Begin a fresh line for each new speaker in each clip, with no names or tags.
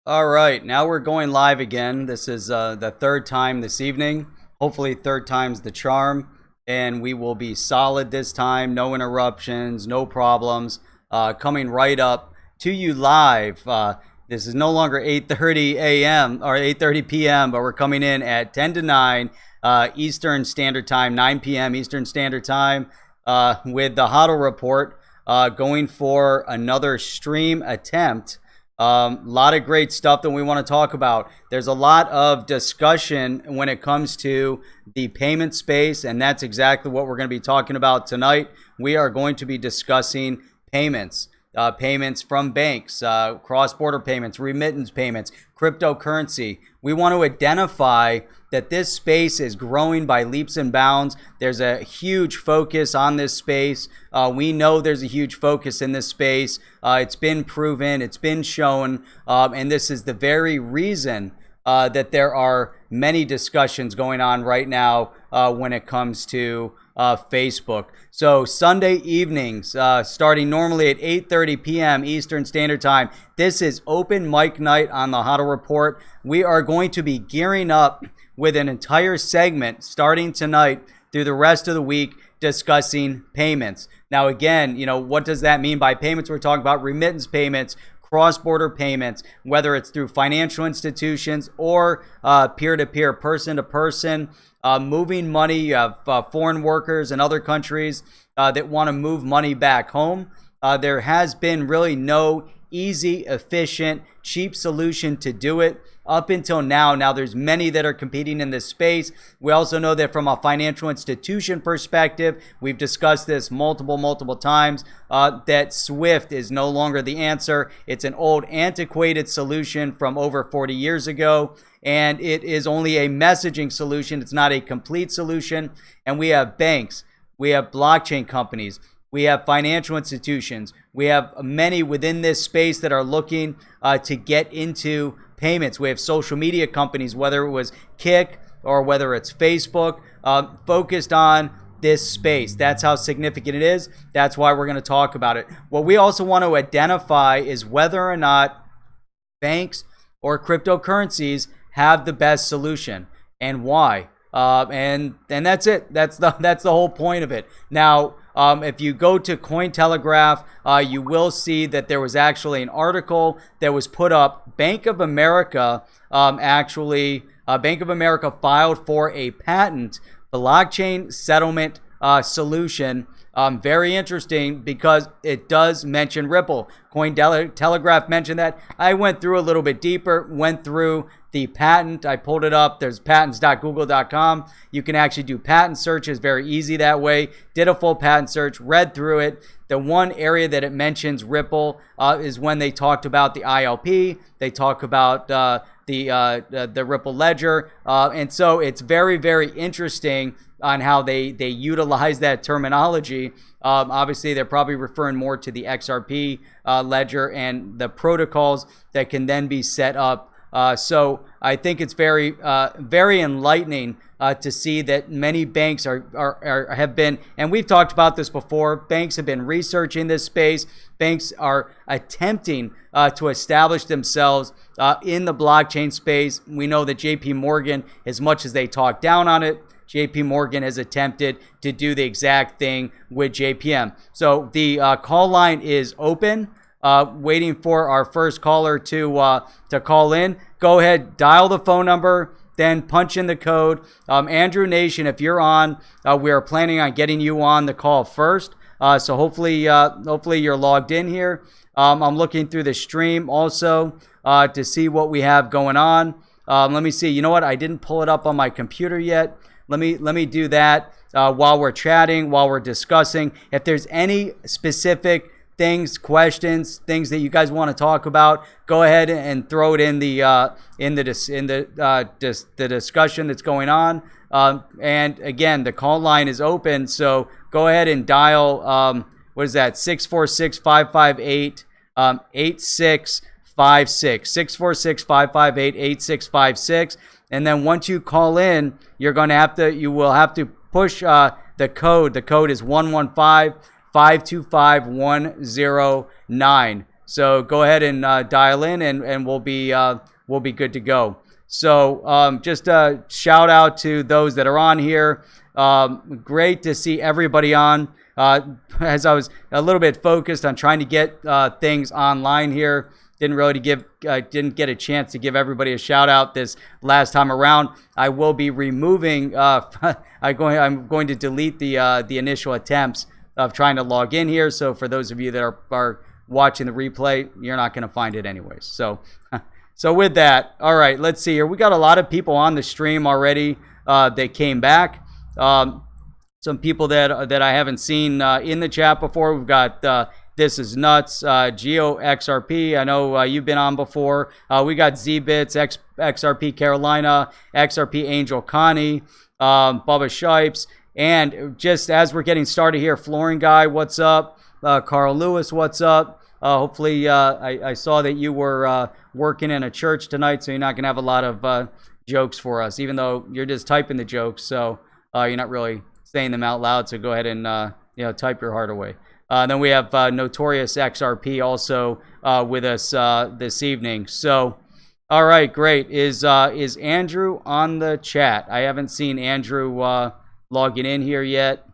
All right, now we're going live again. This is the third time this evening. Hopefully, third time's the charm, and we will be solid this time. No interruptions, no problems. Coming right up to you live. This is no longer 8:30 a.m. or 8:30 p.m., but we're coming in at 10 to 9 Eastern Standard Time, 9 p.m. Eastern Standard Time, with the HODL Report, going for another stream attempt. A lot of great stuff that we want to talk about. There's a lot of discussion when it comes to the payment space, and that's exactly what we're going to be talking about tonight. We are going to be discussing payments. Payments from banks, cross-border payments, remittance payments, cryptocurrency. We want to identify that this space is growing by leaps and bounds. There's a huge focus on this space. We know there's a huge focus in this space. It's been proven, it's been shown, and this is the very reason that there are many discussions going on right now when it comes to Facebook. So Sunday evenings, starting normally at 8:30 p.m. Eastern Standard Time, this is open mic night on the HODL Report. We are going to be gearing up with an entire segment starting tonight through the rest of the week discussing payments. Now, again, what does that mean by payments? We're talking about remittance payments, cross-border payments, whether it's through financial institutions or peer-to-peer, person-to-person, moving money. You have foreign workers in other countries that want to move money back home. There has been really no easy, efficient, cheap solution to do it up until now. Now, there's many that are competing in this space. We also know that from a financial institution perspective, we've discussed this multiple times, that SWIFT is no longer the answer. It's an old, antiquated solution from over 40 years ago, and it is only a messaging solution. It's not a complete solution. And we have banks, we have blockchain companies, we have financial institutions, we have many within this space that are looking to get into payments. We have social media companies, whether it was Kik or whether it's Facebook, focused on this space. That's how significant it is. That's why we're going to talk about it. What we also want to identify is whether or not banks or cryptocurrencies have the best solution and why. And that's it. That's the whole point of it. Now, if you go to Cointelegraph, you will see that there was actually an article that was put up. Bank of America, Bank of America filed for a patent blockchain settlement solution. Very interesting because it does mention Ripple. Cointelegraph mentioned that. I went through a little bit deeper, went through the patent. I pulled it up. There's patents.google.com. You can actually do patent searches, very easy that way. Did a full patent search, read through it. The one area that it mentions Ripple is when they talked about the ILP. They talk about the Ripple ledger. And so it's very interesting on how they utilize that terminology. Obviously, they're probably referring more to the XRP ledger and the protocols that can then be set up. So I think it's very enlightening to see that many banks have been, and we've talked about this before, banks have been researching this space. Banks are attempting to establish themselves in the blockchain space. We know that JPMORGAN, as much as they talk down on it, JPMORGAN has attempted to do the exact thing with JPM. So the call line is open. Waiting for our first caller to call in. Go ahead, dial the phone number, then punch in the code. Andrew Nation, if you're on, we are planning on getting you on the call first. So hopefully you're logged in here. I'm looking through the stream also to see what we have going on. Let me see. You know what? I didn't pull it up on my computer yet. Let me do that while we're chatting, while we're discussing. If there's any specific things, questions, things that you guys want to talk about, go ahead and throw it in the discussion that's going on. And again, the call line is open, so go ahead and dial what is that? 646-558-8656. 646-558-8656. And then once you call in, you will have to push the code. The code is 115-525-109. So go ahead and dial in, and we'll be good to go. So just a shout out to those that are on here. Great to see everybody on. As I was a little bit focused on trying to get things online here, didn't get a chance to give everybody a shout out this last time around. I will be removing. I'm going to delete the initial attempts of trying to log in here. So for those of you that are watching the replay, you're not going to find it anyways. So with that, all right, let's see here. We got a lot of people on the stream already that came back. Some people that I haven't seen in the chat before. We've got This Is Nuts, Geo XRP. I know you've been on before. We got ZBits, XRP Carolina, XRP Angel Connie, Bubba Shipes. And just as we're getting started here, Flooring Guy, what's up? Carl Lewis, what's up? Hopefully, I saw that you were working in a church tonight, so you're not going to have a lot of jokes for us, even though you're just typing the jokes, so you're not really saying them out loud, so go ahead and type your heart away. Then we have Notorious XRP also with us this evening. So, all right, great. Is Andrew on the chat? I haven't seen Andrew logging in here yet.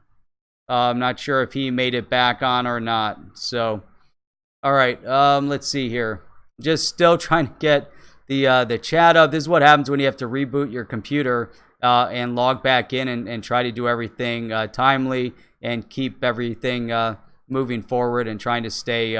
I'm not sure if he made it back on or not. So, all right, let's see here. Just still trying to get the chat up. This is what happens when you have to reboot your computer and log back in and try to do everything timely and keep everything moving forward and trying to stay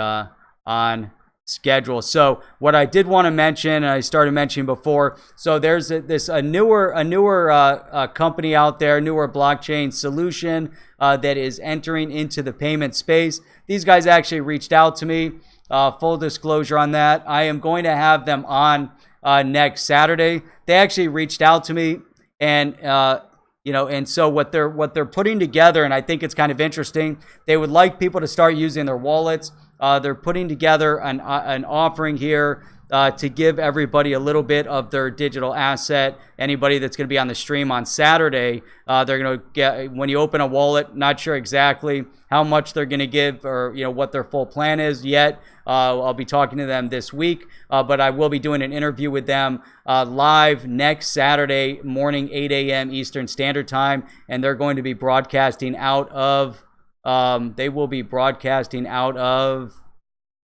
on schedule. So what I did want to mention, and I started mentioning before, so there's a newer company out there, newer blockchain solution that is entering into the payment space. These guys actually reached out to me. Full disclosure on that, I am going to have them on next Saturday. They actually reached out to me, and and so what they're putting together, and I think it's kind of interesting. They would like people to start using their wallets. They're putting together an offering here to give everybody a little bit of their digital asset. Anybody that's going to be on the stream on Saturday, they're going to get, when you open a wallet, not sure exactly how much they're going to give or what their full plan is yet. I'll be talking to them this week, but I will be doing an interview with them live next Saturday morning, 8 a.m. Eastern Standard Time, and they're going to be broadcasting out of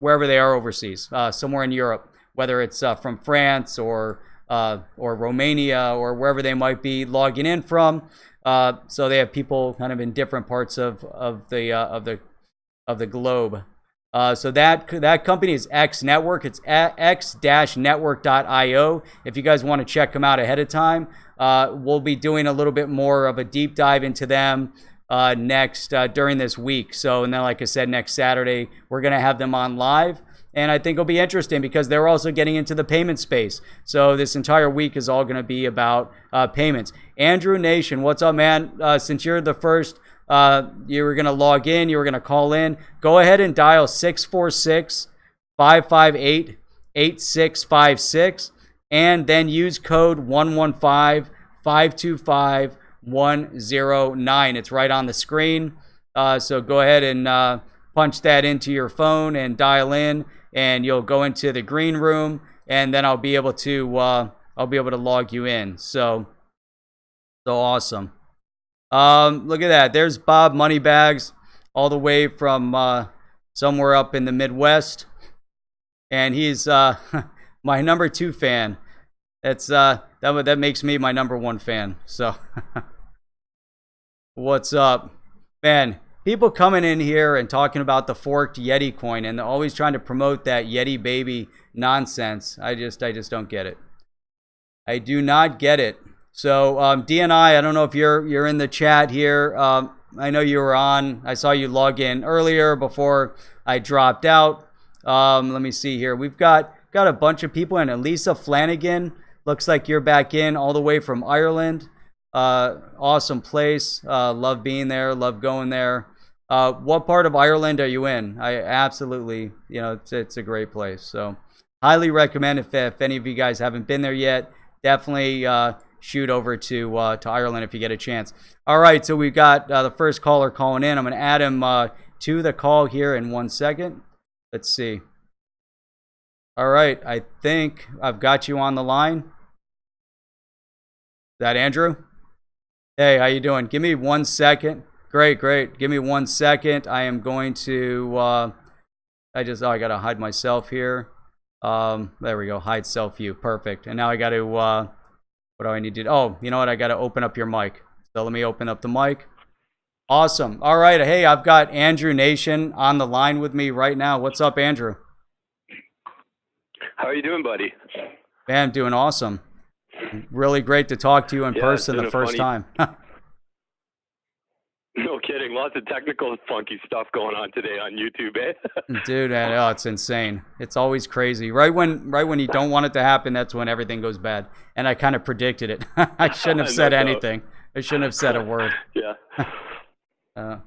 wherever they are overseas, somewhere in Europe, whether it's from France or Romania or wherever they might be logging in from. So they have people kind of in different parts of the globe. So that company is X Network. It's x-network.io. If you guys want to check them out ahead of time, we'll be doing a little bit more of a deep dive into them next during this week. So, and then like I said, next Saturday we're gonna have them on live, and I think it'll be interesting because they're also getting into the payment space. So this entire week is all gonna be about payments. Andrew Nation, what's up, man? Since you're the first, you were gonna log in, you were gonna call in. Go ahead and dial 646-558-8656, and then use code 115-525-109. It's right on the screen. So go ahead and punch that into your phone and dial in, and you'll go into the green room, and then I'll be able to log you in. So awesome. Look at that. There's Bob Moneybags, all the way from somewhere up in the Midwest, and he's my number 2 fan. That makes me my number 1 fan. So what's up, man? People coming in here and talking about the forked Yeti coin, and they're always trying to promote that Yeti baby nonsense. I just don't get it. I do not get it. So DNI, I don't know if you're in the chat here. I know you were on. I saw you log in earlier before I dropped out. Let me see here. We've got a bunch of people, and Elisa Flanagan, looks like you're back in all the way from Ireland. Awesome place. Love being there. Love going there. What part of Ireland are you in? I absolutely, it's a great place. So highly recommend if any of you guys haven't been there yet, definitely shoot over to Ireland if you get a chance. All right, so we've got the first caller calling in. I'm going to add him to the call here in 1 second. Let's see. All right, I think I've got you on the line. Is that Andrew? Hey, how you doing? Give me 1 second. Great, great. Give me 1 second. I am going to, I gotta hide myself here. There we go, hide self view, perfect. And now I gotta, what do I need to do? Oh, you know what, I gotta open up your mic. So let me open up the mic. Awesome. All right, hey, I've got Andrew Nation on the line with me right now. What's up, Andrew?
How are you doing, buddy?
Man, doing awesome. Really great to talk to you in person the first time.
No kidding. Lots of technical funky stuff going on today on YouTube, eh?
Dude, oh, it's insane. It's always crazy. Right when you don't want it to happen, that's when everything goes bad. And I kind of predicted it. I shouldn't have said anything. I shouldn't have said a word.
Yeah.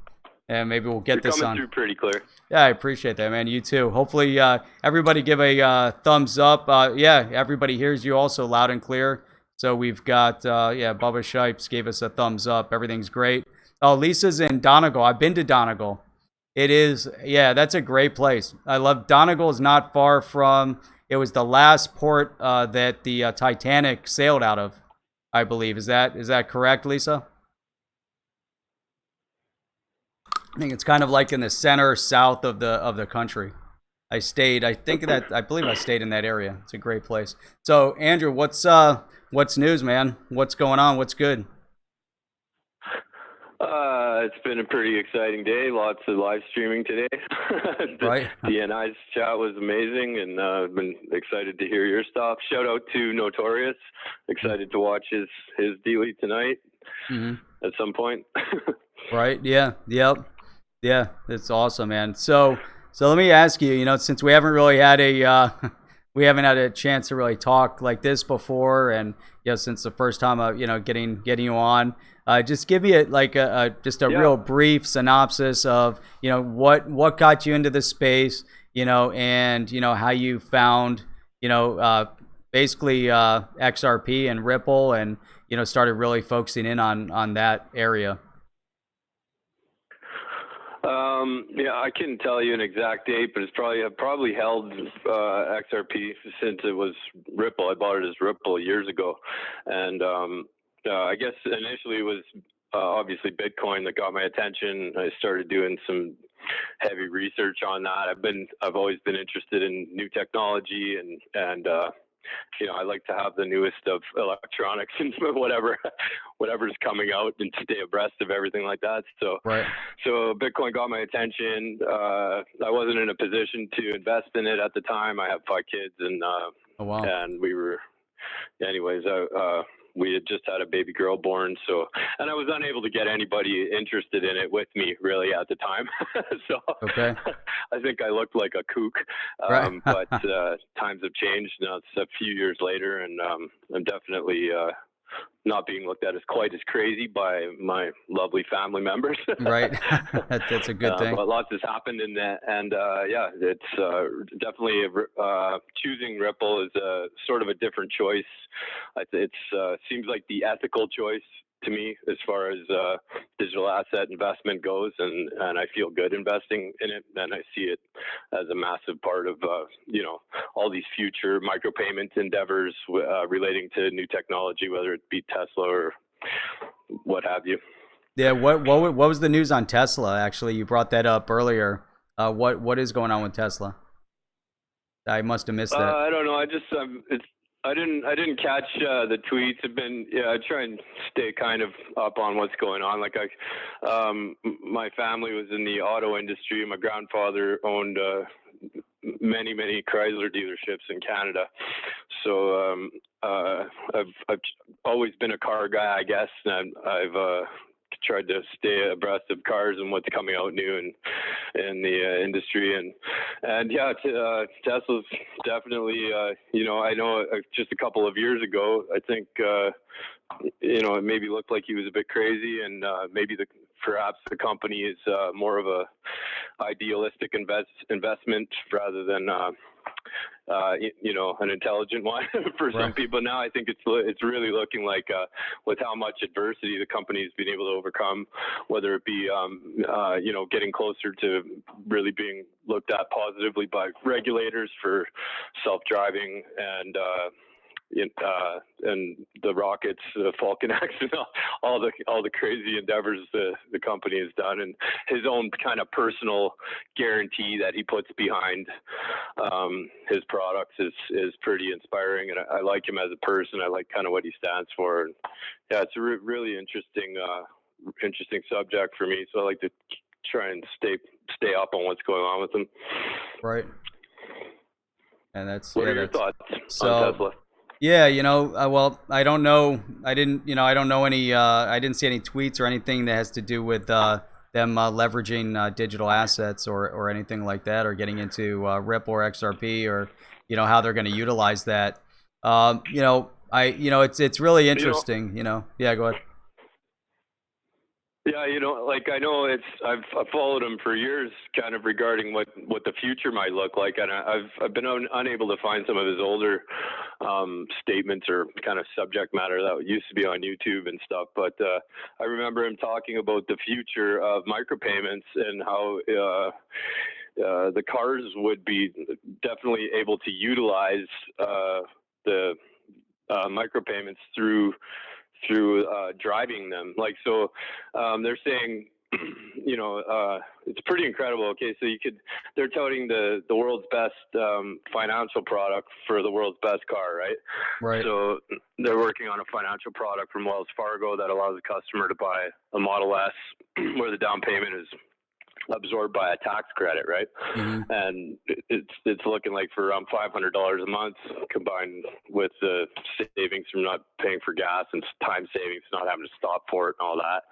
Yeah, maybe we'll get this on.
You're coming through pretty clear.
Yeah, I appreciate that, man. You too. Hopefully, everybody give a thumbs up. Yeah, everybody hears you also loud and clear. So we've got, yeah, Bubba Shipes gave us a thumbs up. Everything's great. Oh, Lisa's in Donegal. I've been to Donegal. It is, yeah, that's a great place. I love Donegal. Is not far from, it was the last port that the Titanic sailed out of, I believe. Is that correct, Lisa? I think it's kind of like in the center south of the country. I believe I stayed in that area. It's a great place. So Andrew, what's news, man? What's going on? What's good?
It's been a pretty exciting day. Lots of live streaming today.
Right.
DNI's chat was amazing, and I've been excited to hear your stuff. Shout out to Notorious. Excited to watch his dealie tonight at some point.
Right. Yeah. Yep. Yeah. It's awesome, man. So let me ask you. You know, since we haven't really had we haven't had a chance to really talk like this before, and you know, since the first time, you know, getting you on. Just give me a real brief synopsis of, you know, what got you into this space, you know, and you know how you found, you know, basically XRP and Ripple, and you know, started really focusing in on that area.
Yeah, I couldn't tell you an exact date, but it's probably held XRP since it was Ripple. I bought it as Ripple years ago, and I guess initially it was obviously Bitcoin that got my attention. I started doing some heavy research on that. I've always been interested in new technology, and you know, I like to have the newest of electronics and whatever's coming out, and stay abreast of everything like that. So,
right.
So Bitcoin got my attention. I wasn't in a position to invest in it at the time. I have 5 kids, and
Oh, wow.
and anyways, we had just had a baby girl born, so, and I was unable to get anybody interested in it with me really at the time. So
okay.
I think I looked like a kook,
right.
but times have changed. Now it's a few years later, and I'm definitely not being looked at as quite as crazy by my lovely family members.
Right. That's a good thing.
But lots has happened in that, and yeah, it's definitely choosing Ripple is a sort of a different choice. It seems like the ethical choice to me as far as digital asset investment goes, and I feel good investing in it, and I see it as a massive part of you know, all these future micropayment endeavors relating to new technology, whether it be Tesla or what have you.
Yeah, what was the news on Tesla? Actually, you brought that up earlier. What is going on with Tesla? I must have missed that.
I don't know. I didn't catch the tweets. I try and stay kind of up on what's going on. Like my family was in the auto industry. My grandfather owned many Chrysler dealerships in Canada. So I've always been a car guy, I guess, and I've tried to stay abreast of cars and what's coming out new in the industry, and yeah, Tesla's definitely you know, I know just a couple of years ago, I think you know, it maybe looked like he was a bit crazy, and maybe perhaps the company is more of a idealistic investment rather than an intelligent one for some people. Now I think it's really looking like with how much adversity the company's been able to overcome, whether it be getting closer to really being looked at positively by regulators for self-driving and the rockets, the Falcon X, and all the crazy endeavors the company has done, and his own kind of personal guarantee that he puts behind his products is pretty inspiring, and I like him as a person. I like kind of what he stands for, and yeah, it's a really interesting subject for me. So I like to try and stay up on what's going on with him.
Right. And
what are your thoughts on Tesla?
Yeah, well, I don't know. I didn't know any. I didn't see any tweets or anything that has to do with them leveraging digital assets or anything like that, or getting into RIP or XRP, or how they're going to utilize that. It's really interesting. Yeah, go ahead.
Yeah, I know I've followed him for years, kind of regarding what the future might look like, and I've been unable to find some of his older statements or kind of subject matter that used to be on YouTube and stuff. But I remember him talking about the future of micropayments and how the cars would be definitely able to utilize the micropayments through driving them. They're saying, it's pretty incredible. Okay, so they're touting the world's best financial product for the world's best car, right?
Right.
So they're working on a financial product from Wells Fargo that allows the customer to buy a Model S where the down payment is absorbed by a tax credit, right?
Mm-hmm.
And it's looking like for around $500 a month, combined with the savings from not paying for gas and time savings, not having to stop for it and all that,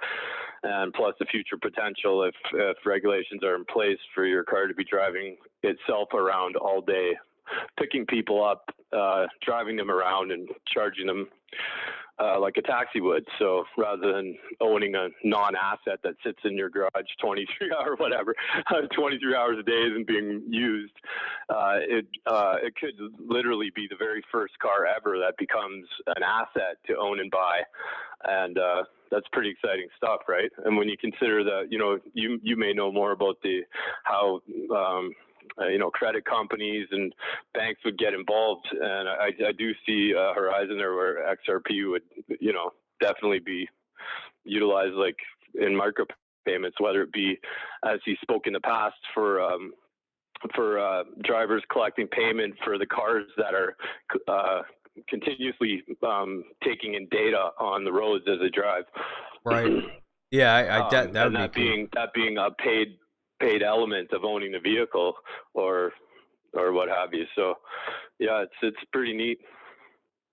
and plus the future potential if regulations are in place for your car to be driving itself around all day, picking people up, driving them around and charging them like a taxi would. So rather than owning a non-asset that sits in your garage 23 hours a day isn't being used, it could literally be the very first car ever that becomes an asset to own and buy. And that's pretty exciting stuff, right? And when you consider that, you may know more about how credit companies and banks would get involved, and I do see a horizon there where XRP would, definitely be utilized like in micropayments, whether it be, as he spoke in the past, for drivers collecting payment for the cars that are continuously taking in data on the roads as they drive.
Right. Yeah, that
being a paid element of owning the vehicle or what have you. So yeah, it's pretty neat.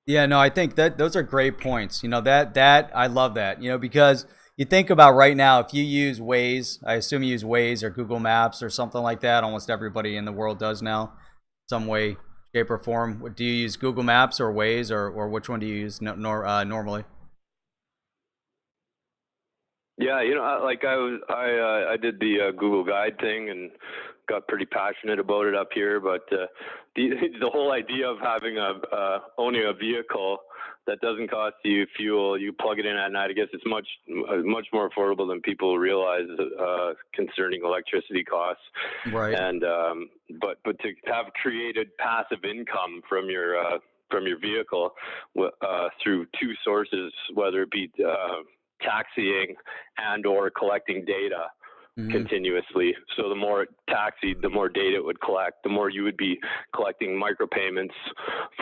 Yeah, no, I think that those are great points. That I love that, because you think about right now, if you use Waze, I assume you use Waze or Google Maps or something like that. Almost everybody in the world does now, some way, shape, or form. Do you use Google Maps or Waze, or which one do you use normally?
Yeah, I did the Google Guide thing and got pretty passionate about it up here. But the whole idea of having owning a vehicle that doesn't cost you fuel, you plug it in at night. I guess it's much more affordable than people realize concerning electricity costs.
Right.
And but to have created passive income from your vehicle through two sources, whether it be taxiing and or collecting data continuously. So the more it taxied, the more data it would collect, the more you would be collecting micropayments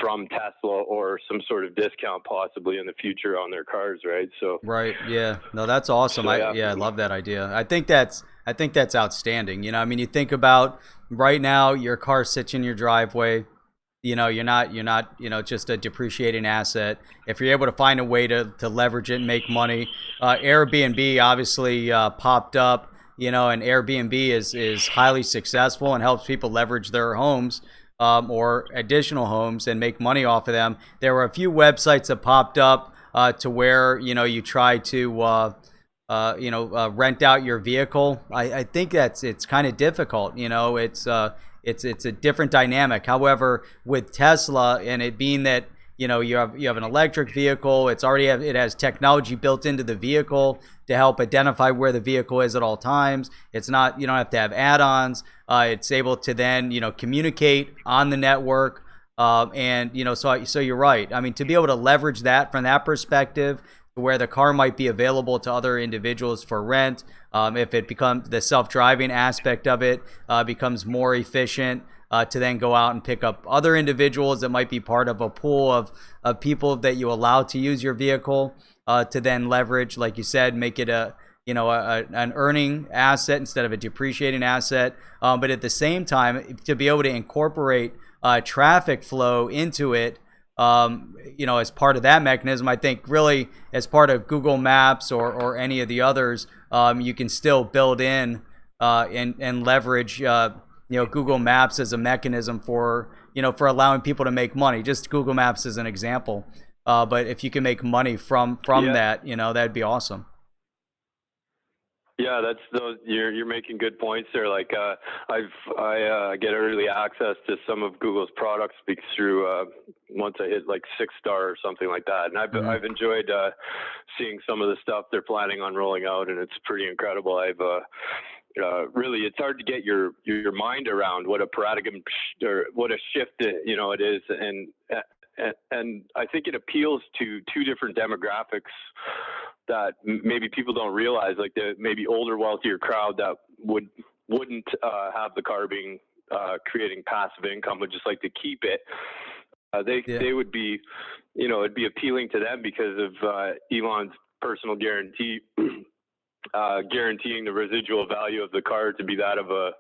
from Tesla or some sort of discount possibly in the future on their cars, right? So
right, yeah, no, that's awesome. So, I love that idea. I think that's outstanding. You think about right now, your car sits in your driveway. You're not just a depreciating asset. If you're able to find a way to leverage it and make money, Airbnb obviously popped up, and Airbnb is highly successful and helps people leverage their homes or additional homes and make money off of them. There were a few websites that popped up to where you try to rent out your vehicle. I think it's kind of difficult. it's a different dynamic. However, with Tesla and it being that you have an electric vehicle, it has technology built into the vehicle to help identify where the vehicle is at all times. It's not, you don't have to have add-ons. It's able to then communicate on the network. And so you're right. I mean, to be able to leverage that from that perspective, where the car might be available to other individuals for rent, if it becomes the self-driving aspect of it becomes more efficient, to then go out and pick up other individuals that might be part of a pool of people that you allow to use your vehicle, to then leverage, like you said, make it an earning asset instead of a depreciating asset. But at the same time, to be able to incorporate traffic flow into it, as part of that mechanism, I think really as part of Google Maps or any of the others, you can still build in and leverage Google Maps as a mechanism for allowing people to make money. Just Google Maps as an example. But if you can make money from that, that'd be awesome.
Yeah, you're making good points there. Like I get early access to some of Google's products through once I hit like 6-star or something like that, and I've enjoyed seeing some of the stuff they're planning on rolling out, and it's pretty incredible. Really, it's hard to get your mind around what a paradigm or what a shift it is, and I think it appeals to two different demographics that maybe people don't realize, like the maybe older, wealthier crowd that wouldn't have the car being creating passive income, would just like to keep it. They would be, it'd be appealing to them because of Elon's personal guarantee. Guaranteeing the residual value of the car to be that of a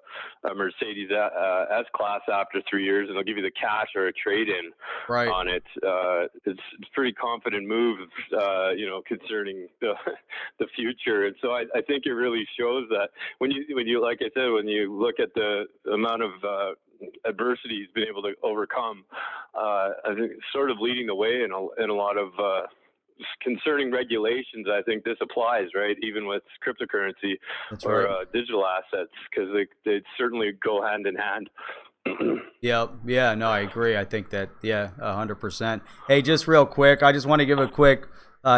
Mercedes S-Class after 3 years, and they'll give you the cash or a trade-in on it. It's a pretty confident move, concerning the future. And so I think it really shows that when you like I said, when you look at the amount of adversity he's been able to overcome, I think sort of leading the way in a lot of concerning regulations. I think this applies, right? Even with cryptocurrency or digital assets, because they certainly go hand in hand.
Yeah, no, I agree. I think that 100%. Hey, just real quick, I just want to give a quick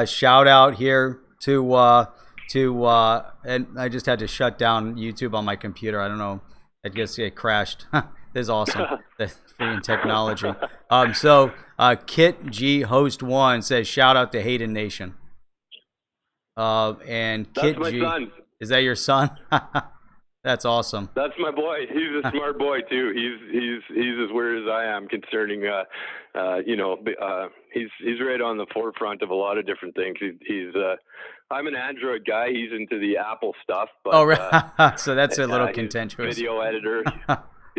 shout out here to and I just had to shut down YouTube on my computer. I don't know, I guess it crashed. This is awesome. The freaking technology. So Kit G Host 1 says shout out to Hayden Nation. And Kit
That's my
G,
son.
is that your son? That's awesome.
That's my boy. He's a smart boy too. He's as weird as I am concerning. He's right on the forefront of a lot of different things. I'm an Android guy. He's into the Apple stuff. But,
so that's a little contentious.
Video editor.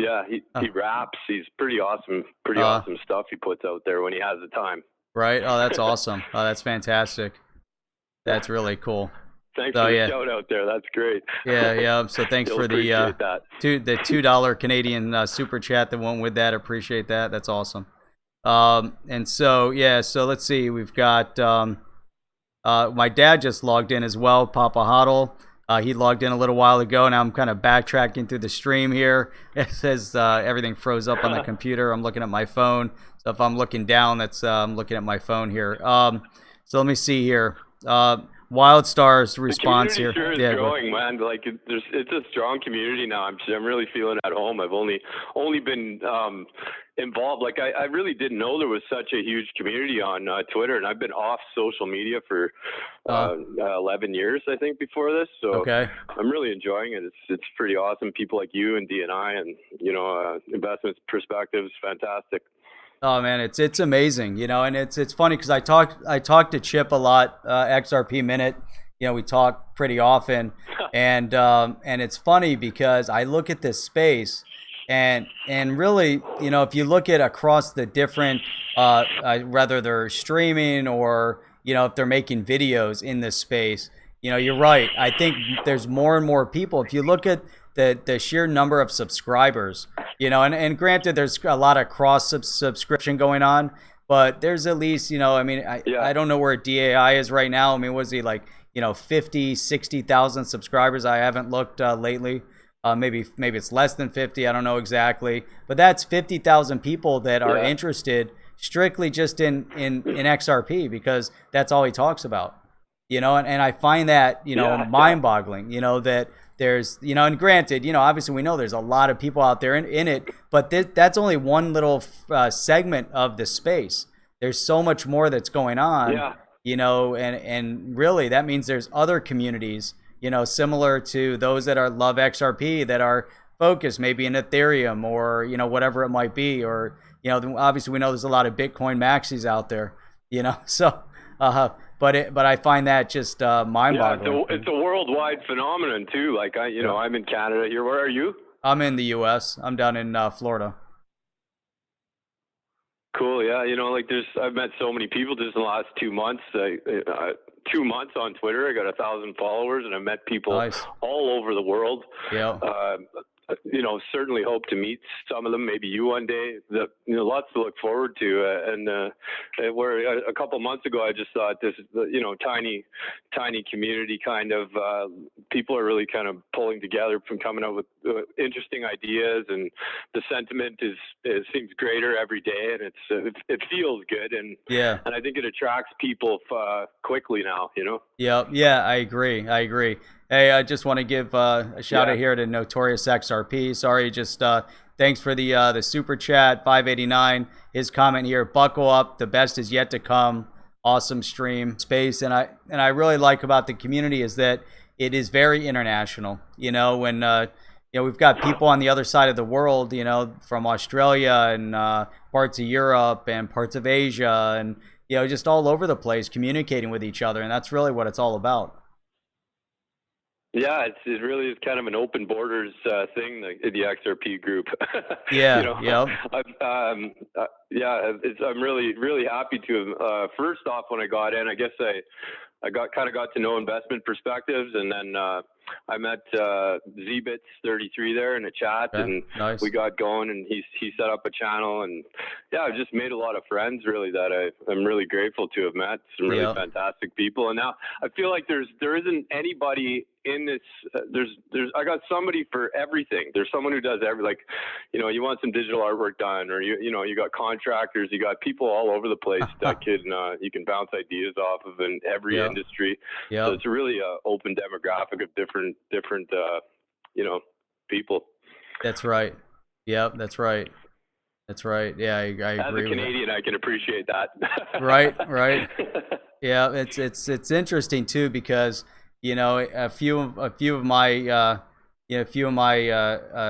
Yeah, he raps. He's pretty awesome. Awesome stuff he puts out there when he has the time.
Right. Oh, that's awesome. Oh, that's fantastic. That's really cool.
Thanks for the shout out there. That's great.
Yeah. So thanks for the $2 Canadian super chat that went with that. Appreciate that. That's awesome. And so so let's see. We've got my dad just logged in as well, Papa HODL. He logged in a little while ago. Now I'm kind of backtracking through the stream here. It says everything froze up on the computer. I'm looking at my phone. So if I'm looking down, that's I'm looking at my phone here. So let me see here. Wildstar's response here.
Sure is growing, man. Like it's a strong community now. I'm really feeling at home. I've only been involved. Like I really didn't know there was such a huge community on Twitter, and I've been off social media for 11 years, I think, before this. So I'm really enjoying it. It's pretty awesome. People like you and DNI and investment perspectives, fantastic.
Oh man, it's amazing, and it's funny because I talk to Chip a lot, XRP Minute. We talk pretty often, and it's funny because I look at this space, and really, if you look at across the different, whether they're streaming or if they're making videos in this space, you're right. I think there's more and more people. If you look at the sheer number of subscribers, and granted there's a lot of cross subscription going on, but there's at least, I don't know where DAI is right now. I mean, was he like, 50, 60,000 subscribers? I haven't looked lately. Maybe it's less than 50. I don't know exactly, but that's 50,000 people that are
Yeah.
interested strictly just in XRP because that's all he talks about. And I find that
Yeah.
mind-boggling. That there's and granted, obviously we know there's a lot of people out there in it, but that's only one little segment of the space. There's so much more that's going on.
Yeah.
And really that means there's other communities, similar to those that are love XRP that are focused maybe in Ethereum or, whatever it might be. Or, obviously we know there's a lot of Bitcoin maxis out there, so, but I find that just mind-boggling.
Yeah, it's a worldwide phenomenon too. Like I'm in Canada here. Where are you?
I'm in the U.S. I'm down in Florida.
Cool. Yeah. Like I've met so many people just in the last 2 months. 2 months on Twitter. I got 1,000 followers, and I met people
Nice.
all over the world.
Yeah.
Certainly hope to meet some of them. Maybe you one day. Lots to look forward to. Where a couple months ago, I just thought this, tiny community kind of people are really kind of pulling together from coming up with interesting ideas, and the sentiment seems greater every day, and it feels good, and
Yeah.
I think it attracts people quickly now.
Yeah, I agree. Hey, I just want to give a shout out here to Notorious XRP. Sorry, just thanks for the super chat 589. His comment here: buckle up, the best is yet to come. Awesome stream space, and I really like about the community is that it is very international. When we've got people on the other side of the world, from Australia and parts of Europe and parts of Asia, and just all over the place communicating with each other, and that's really what it's all about.
Yeah, it really is kind of an open borders thing, the XRP group.
Yeah,
I'm really happy to. First off, when I got in, I guess I got to know investment perspectives, and then I met Zbits33 there in a chat,
okay.
and
Nice.
we got going, and he set up a channel, and yeah, I've just made a lot of friends really that I'm really grateful to have met some really fantastic people, and now I feel like there isn't anybody in this. I got somebody for everything. There's someone who does you want some digital artwork done, or you got contractors, you got people all over the place that you can bounce ideas off of in every industry. So it's a really open demographic of different people.
That's right. Yep, that's right. Yeah, I agree.
As a Canadian, I can appreciate that.
Right. Yeah, it's interesting too because a few of my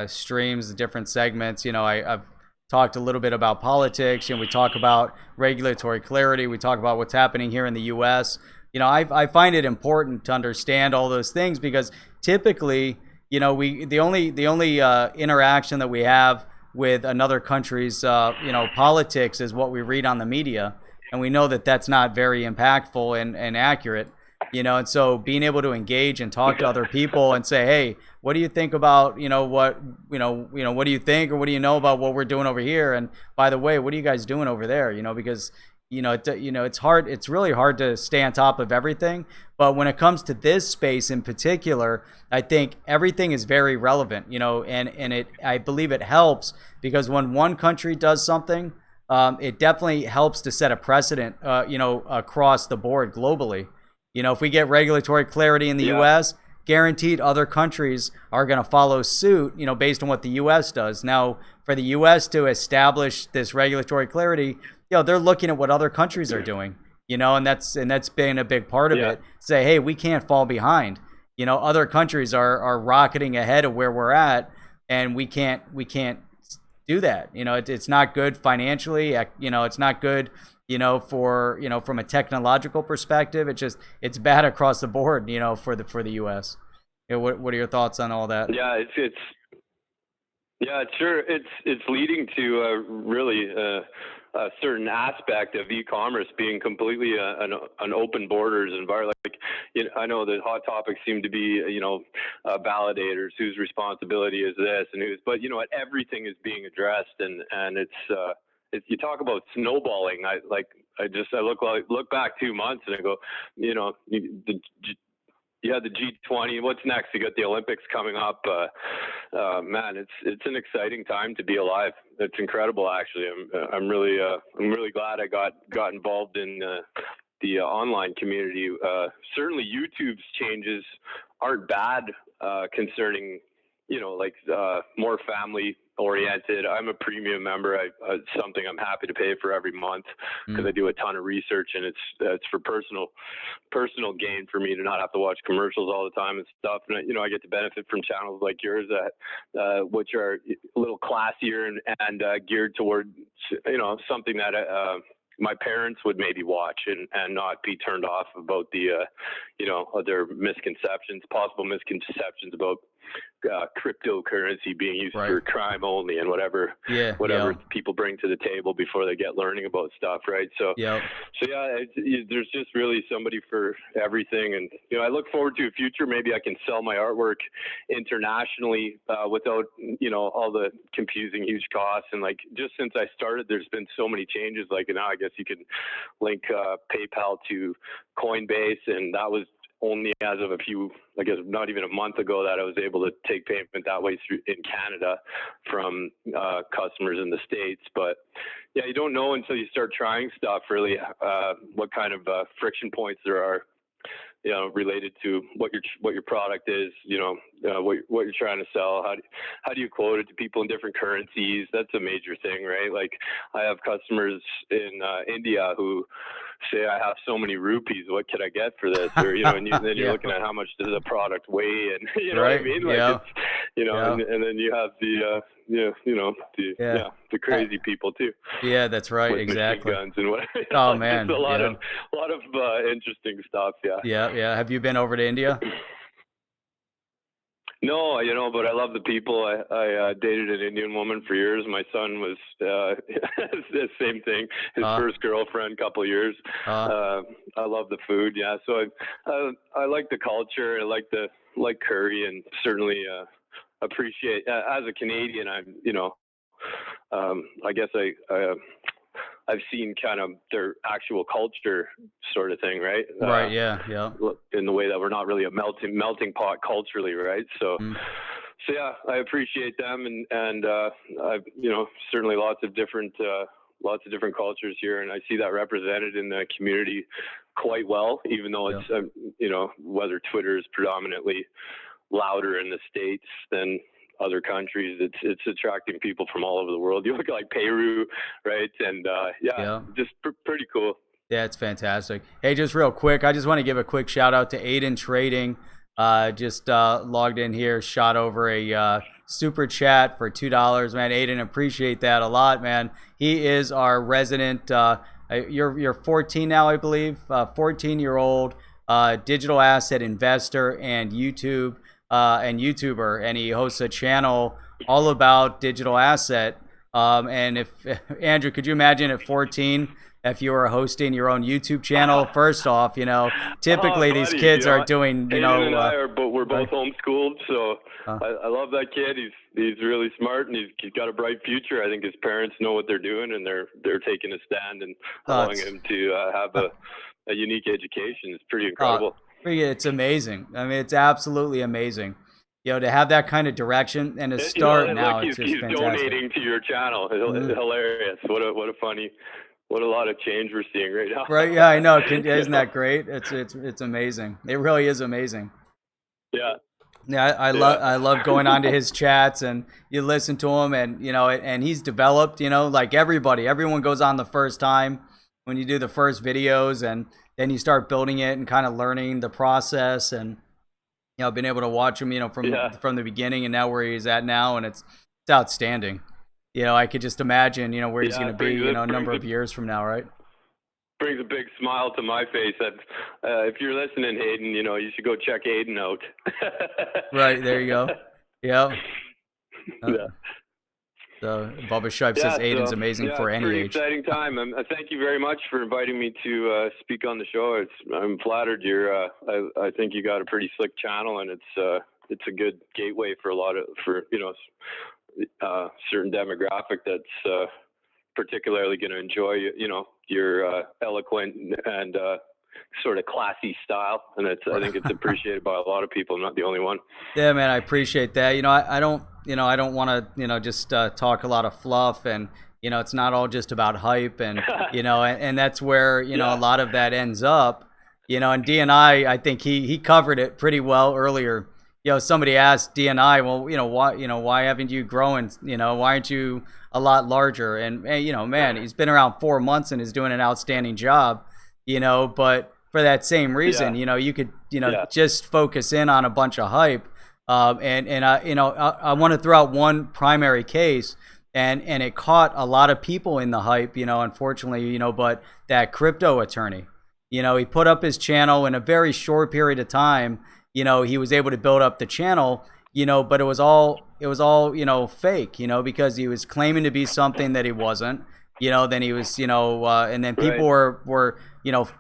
streams, the different segments. I've talked a little bit about politics. We talk about regulatory clarity. We talk about what's happening here in the U.S. I find it important to understand all those things because typically, the only interaction that we have with another country's politics is what we read on the media, and we know that that's not very impactful and accurate. And so being able to engage and talk to other people and say, hey, what do you think about what do you think, or what do you know about what we're doing over here, and by the way, what are you guys doing over there? Because it's really hard to stay on top of everything. But when it comes to this space in particular, I think everything is very relevant, and I believe it helps because when one country does something, it definitely helps to set a precedent, across the board globally. If we get regulatory clarity in the U.S., guaranteed other countries are going to follow suit, based on what the U.S. does. Now, for the U.S. to establish this regulatory clarity, they're looking at what other countries are doing, and that's been a big part of it. Say, hey, we can't fall behind. Other countries are rocketing ahead of where we're at, and we can't do that. It's not good financially. It's not good, for from a technological perspective. It's bad across the board, for the U.S. What are your thoughts on all that?
Yeah, sure. It's leading to really a certain aspect of e-commerce being completely an open borders environment. I know that hot topics seem to be validators whose responsibility is this and whose, but everything is being addressed, and it's you talk about snowballing. I look back 2 months and I go, the G20. What's next? You got the Olympics coming up. Man, it's an exciting time to be alive. It's incredible, actually. I'm really glad I got involved in the online community. Certainly, YouTube's changes aren't bad concerning, like more family oriented. I'm a premium member. It's something I'm happy to pay for every month because I do a ton of research, and it's for personal gain for me to not have to watch commercials all the time and stuff. And I get to benefit from channels like yours that which are a little classier and geared toward something that my parents would maybe watch and not be turned off about the other possible misconceptions about cryptocurrency being used for crime only and whatever people bring to the table before they get learning about stuff, right? So there's just really somebody for everything. And I look forward to a future maybe I can sell my artwork internationally without all the confusing huge costs. And like just since I started, there's been so many changes. Like now I guess you can link PayPal to Coinbase, and that was only as of not even a month ago that I was able to take payment that way through in Canada from customers in the States. But yeah, you don't know until you start trying stuff really what kind of friction points there are, related to what your product is, what you're trying to sell. How do you quote it to people in different currencies? That's a major thing, right? Like I have customers in India who say, I have so many rupees, what could I get for this? Or, and then you're looking at how much does a product weigh, and you know what I mean? Like it's, and then you have the crazy people too.
Yeah, that's right.
With
exactly.
Machine guns and whatever.
Oh man.
Just a lot of interesting stuff.
Yeah. Have you been over to India?
No, but I love the people. I dated an Indian woman for years. My son was the same thing. His first girlfriend, couple of years. I love the food. Yeah, so I like the culture. I like curry, and certainly appreciate. As a Canadian, I guess I've seen kind of their actual culture sort of thing, right?
Right. Yeah.
In the way that we're not really a melting pot culturally, right? So, so yeah, I appreciate them, and I've certainly lots of different cultures here, and I see that represented in the community quite well, even though it's whether Twitter is predominantly louder in the States than other countries, it's attracting people from all over the world. You look like Peru, right? And just pretty cool.
Yeah, it's fantastic. Hey, just real quick, I just want to give a quick shout out to Aiden Trading. Just logged in here, shot over a super chat for $2, man. Aiden, appreciate that a lot, man. He is our resident. You're 14 now, I believe. 14-year-old digital asset investor and YouTuber, and he hosts a channel all about digital asset. And if Andrew, could you imagine at 14 if you were hosting your own YouTube channel? First off, typically these kids are doing,
Hayden and I we're both homeschooled, so I love that kid. He's really smart, and he's got a bright future. I think his parents know what they're doing, and they're taking a stand and allowing him to have a unique education. It's pretty incredible.
It's amazing. I mean, it's absolutely amazing. To have that kind of direction and to start now, it's just fantastic.
He's donating to your channel. It's hilarious. What a lot of change we're seeing right now.
Right? Yeah, I know. Isn't that great? It's amazing. It really is amazing.
Yeah.
Yeah, I love going onto his chats, and you listen to him, and and he's developed. Like everyone goes on the first time when you do the first videos, and then you start building it and kind of learning the process, and I've been able to watch him, from the beginning, and now where he's at now, and it's outstanding. I could just imagine, where he's going to be, a number of years from now, right?
Brings a big smile to my face. That if you're listening, Hayden, you should go check Hayden out.
Right, there you go. Yeah. So Bubba Shipe says Aiden's amazing for any age.
Exciting time. Thank you very much for inviting me to speak on the show. I'm flattered. I think you got a pretty slick channel, and it's a good gateway for certain demographic that's particularly going to enjoy your eloquent and sort of classy style, and I think it's appreciated by a lot of people. I'm not the only one.
Yeah, man, I appreciate that. I don't, I don't want to, just talk a lot of fluff, and it's not all just about hype, and and that's where a lot of that ends up. And DNI, I think he covered it pretty well earlier. Somebody asked DNI, well, why haven't you grown? Why aren't you a lot larger? And man, he's been around 4 months and is doing an outstanding job. But for that same reason, you could, just focus in on a bunch of hype. I want to throw out one primary case, and it caught a lot of people in the hype, unfortunately, but that crypto attorney, he put up his channel in a very short period of time. He was able to build up the channel, but it was all fake, because he was claiming to be something that he wasn't. Then he was, and then people were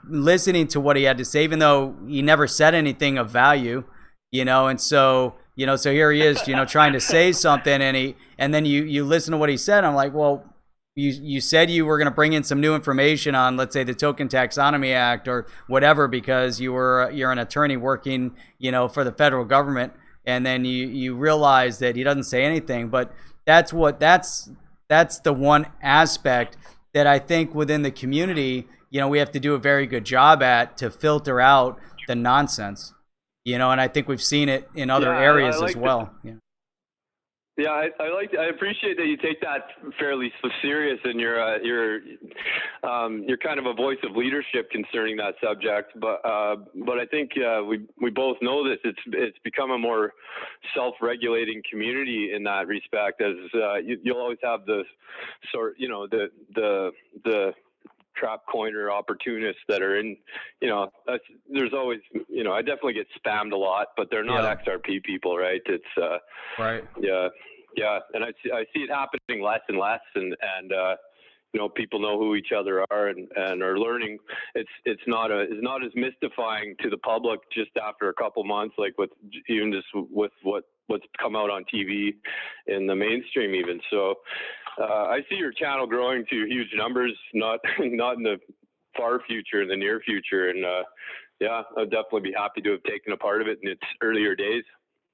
listening to what he had to say, even though he never said anything of value, and so, so here he is, trying to say something, and then you listen to what he said. I'm like, well, you said you were going to bring in some new information on, let's say, the Token Taxonomy Act or whatever, because you're an attorney working, for the federal government, and then you realize that he doesn't say anything. But that's the one aspect that I think within the community, we have to do a very good job at, to filter out the nonsense, and I think we've seen it in other areas as well.
Yeah, I appreciate that you take that fairly serious, and you're kind of a voice of leadership concerning that subject. But I think we both know this. It's become a more self-regulating community in that respect, as you'll always have the sort, the trap coiner opportunists that are in, there's always, I definitely get spammed a lot, but they're not XRP people, right? It's
right.
Yeah, and I see it happening less and less, and people know who each other are and are learning. It's not as mystifying to the public just after a couple months, like with what's come out on TV in the mainstream even. So I see your channel growing to huge numbers, not in the far future, in the near future, and I'd definitely be happy to have taken a part of it in its earlier days.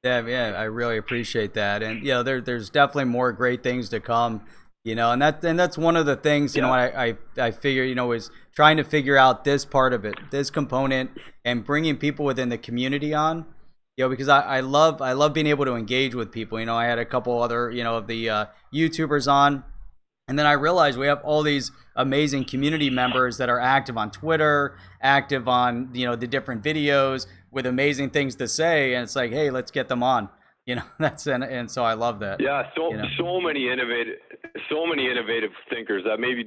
Yeah, I really appreciate that, and there's definitely more great things to come, and that's one of the things I figure is trying to figure out this part of it, this component, and bringing people within the community on, because I love being able to engage with people. I had a couple other of the YouTubers on. And then I realized we have all these amazing community members that are active on Twitter, active on, the different videos with amazing things to say. And it's like, hey, let's get them on. And so I love that.
Yeah, so many innovative thinkers that maybe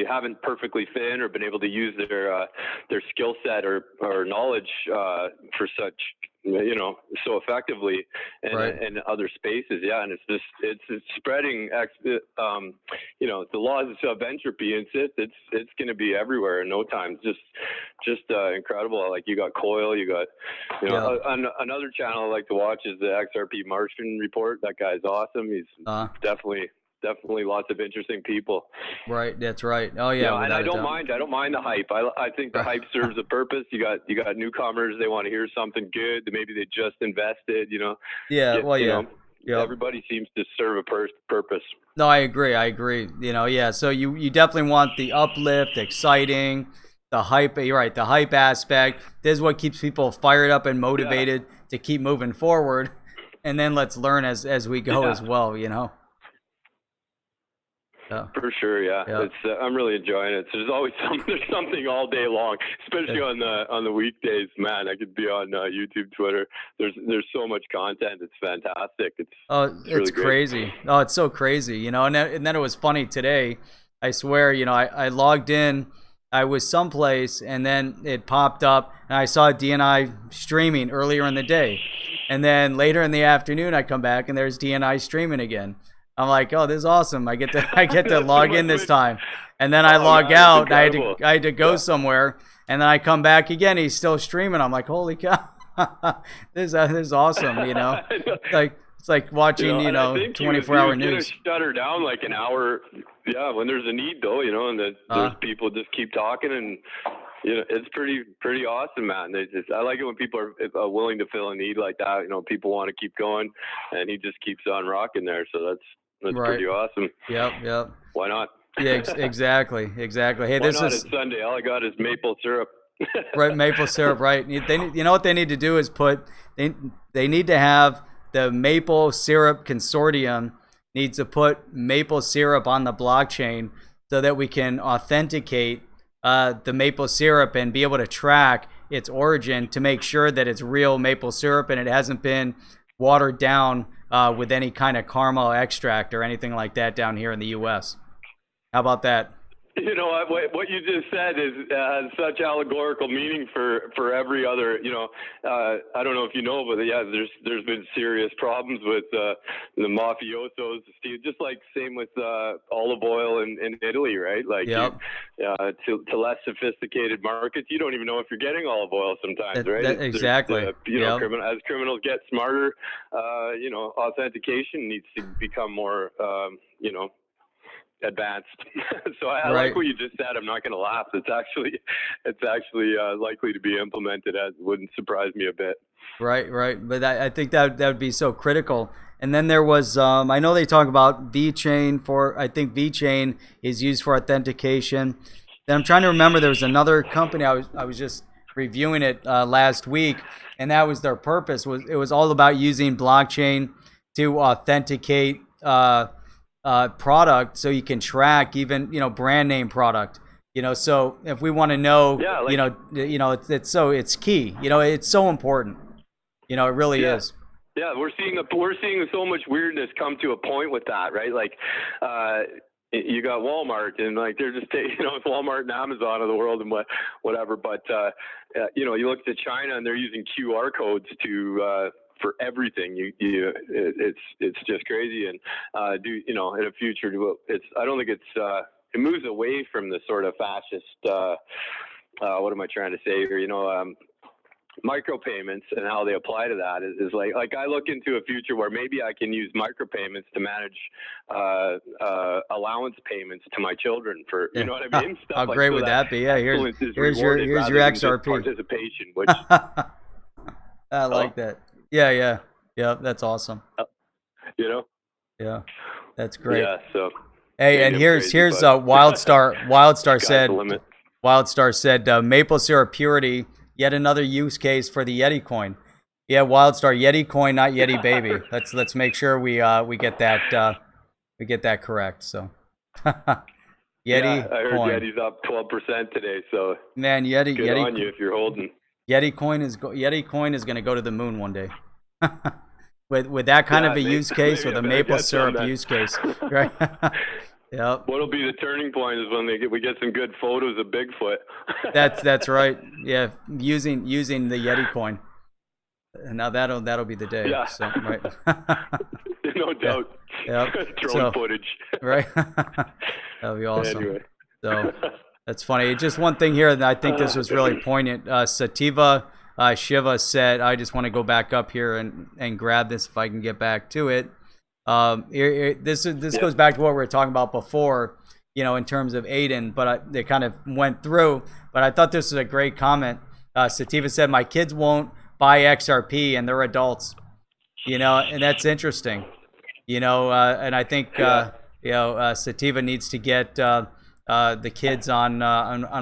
haven't perfectly fit in or been able to use their skill set or knowledge for such, so effectively in other spaces. Yeah, and it's spreading. The laws of entropy insist it's going to be everywhere in no time. Just incredible. Like, you got Coil, you got another channel I like to watch is the XRP Martian Report. That guy's awesome. He's definitely lots of interesting people.
Right, that's right. Oh yeah,
and I don't mind the hype. I think the hype serves a purpose. You got newcomers, they want to hear something good. Maybe they just invested. Everybody seems to serve a purpose.
No, I agree. So you definitely want the uplift, exciting, the hype. You're right, the hype aspect. This is what keeps people fired up and motivated to keep moving forward. And then let's learn as we go as well.
For sure, yeah. It's I'm really enjoying it. So there's always something all day long, especially on the weekdays. Man, I could be on YouTube, Twitter. There's so much content. It's fantastic. It's really
crazy.
Great.
Oh, it's so crazy. And then it was funny today. I swear, I logged in. I was someplace, and then it popped up, and I saw DNI streaming earlier in the day, and then later in the afternoon, I come back, and there's DNI streaming again. I'm like, oh, this is awesome. I get to log in this time. And then I log out, and I had to go somewhere, and then I come back again. He's still streaming. I'm like, holy cow. this is awesome, Like, it's like watching, 24-hour news.
Shut her down like an hour. Yeah, when there's a need, though, and there's people just keep talking, and It's pretty awesome, man. I like it when people are willing to fill a need like that. People want to keep going, and he just keeps on rocking there. So that's
Right.
pretty awesome.
Yep.
Why not?
Yeah, exactly. Hey,
Why
this
not?
is
It's Sunday. All I got is maple syrup.
right, maple syrup. Right. You know what they need to do is they need to have the maple syrup consortium needs to put maple syrup on the blockchain so that we can authenticate the maple syrup and be able to track its origin to make sure that it's real maple syrup and it hasn't been watered down with any kind of caramel extract or anything like that down here in the U.S. How about that?
What you just said has such allegorical meaning for every other. I don't know if you know, but yeah, there's been serious problems with the mafiosos, just like same with olive oil in Italy, right? Like
Yep.
to less sophisticated markets, you don't even know if you're getting olive oil sometimes, right?
Exactly. Yep.
As criminals get smarter, authentication needs to become more, advanced. So I like what you just said. I'm not going to laugh. It's actually likely to be implemented. As wouldn't surprise me a bit.
Right. But I think that would be so critical. And then there was, I know they talk about VeChain I think VeChain is used for authentication. Then I'm trying to remember, there was another company, I was just reviewing it last week, and that was their purpose. It was all about using blockchain to authenticate product so you can track even, brand name product. So if we want to know, it's key. It's so important. It really is.
Yeah, we're seeing so much weirdness come to a point with that, right? Like, you got Walmart and like they're just it's Walmart and Amazon of the world and whatever. But you look to China and they're using QR codes for everything. It's just crazy. And in the future, I don't think it moves away from the sort of fascist. What am I trying to say here? Micropayments and how they apply to that is like I look into a future where maybe I can use micropayments to manage allowance payments to my children for you know what I mean.
Stuff how great would that be? Yeah, here's your XRP
participation, which
I like that. Yeah, that's awesome. Yeah, that's great.
Yeah. So
hey, and here's Wildstar. Wildstar said maple syrup purity. Yet another use case for the Yeti coin. Yeah, Wildstar, Yeti coin, not Yeti baby. Let's make sure we get that correct. So Yeti
I heard
coin.
Yeti's up 12% today. So
man, Yeti
on you if you're holding.
Yeti coin is going to go to the moon one day. with that kind of a use case, with a maple syrup use case, right? Yep.
What'll be the turning point is when we get some good photos of Bigfoot.
That's right. Yeah, using the Yeti coin. Now that'll be the day.
Yeah.
So, right.
No doubt.
Yeah.
Drone footage.
Right. That'll be awesome.
Anyway.
So that's funny. Just one thing here, and I think this was really poignant. Sativa Shiva said, I just want to go back up here and grab this if I can get back to it. This goes back to what we were talking about before, in terms of Aiden, but they kind of went through. But I thought this was a great comment. Sativa said, "My kids won't buy XRP, and they're adults." And that's interesting. And I think Sativa needs to get the kids on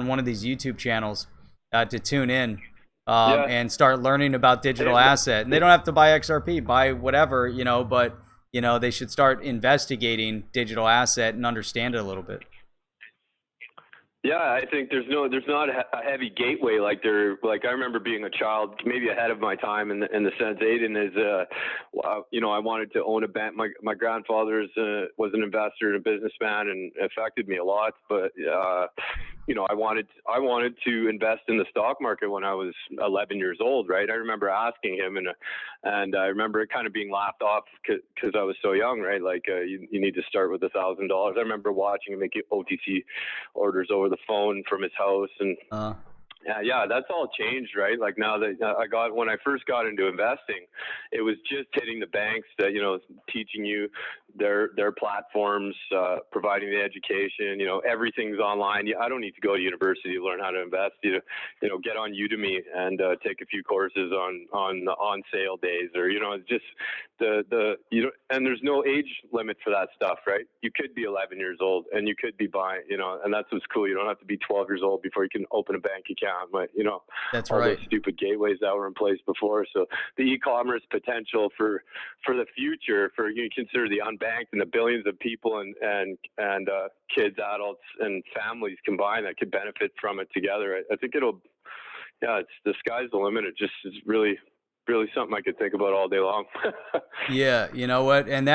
one of these YouTube channels to tune in and start learning about digital asset. And they don't have to buy XRP, buy whatever, but. They should start investigating digital asset and understand it a little bit.
Yeah, I think there's not a heavy gateway like I remember being a child, maybe ahead of my time in the sense Aiden is, I wanted to own a bank. My grandfather was an investor and a businessman and affected me a lot, but I wanted to invest in the stock market when I was 11 years old, right? I remember asking him, and I remember it kind of being laughed off because I was so young, right? Like you need to start with $1,000. I remember watching him make OTC orders over the phone from his house, and Yeah, that's all changed, right? Like now that when I first got into investing, it was just hitting the banks that, teaching you their platforms, providing the education, everything's online. I don't need to go to university to learn how to invest. Get on Udemy and take a few courses on sale days, or, it's just and there's no age limit for that stuff, right? You could be 11 years old and you could be buying, and that's what's cool. You don't have to be 12 years old before you can open a bank account, but
That's
all
right.
those stupid gateways that were in place before. So the e-commerce potential for the future, for you consider the unbanked and the billions of people and kids, adults, and families combined that could benefit from it together. I think it's the sky's the limit. It just is really something I could think about all day long.
Yeah, you know what? And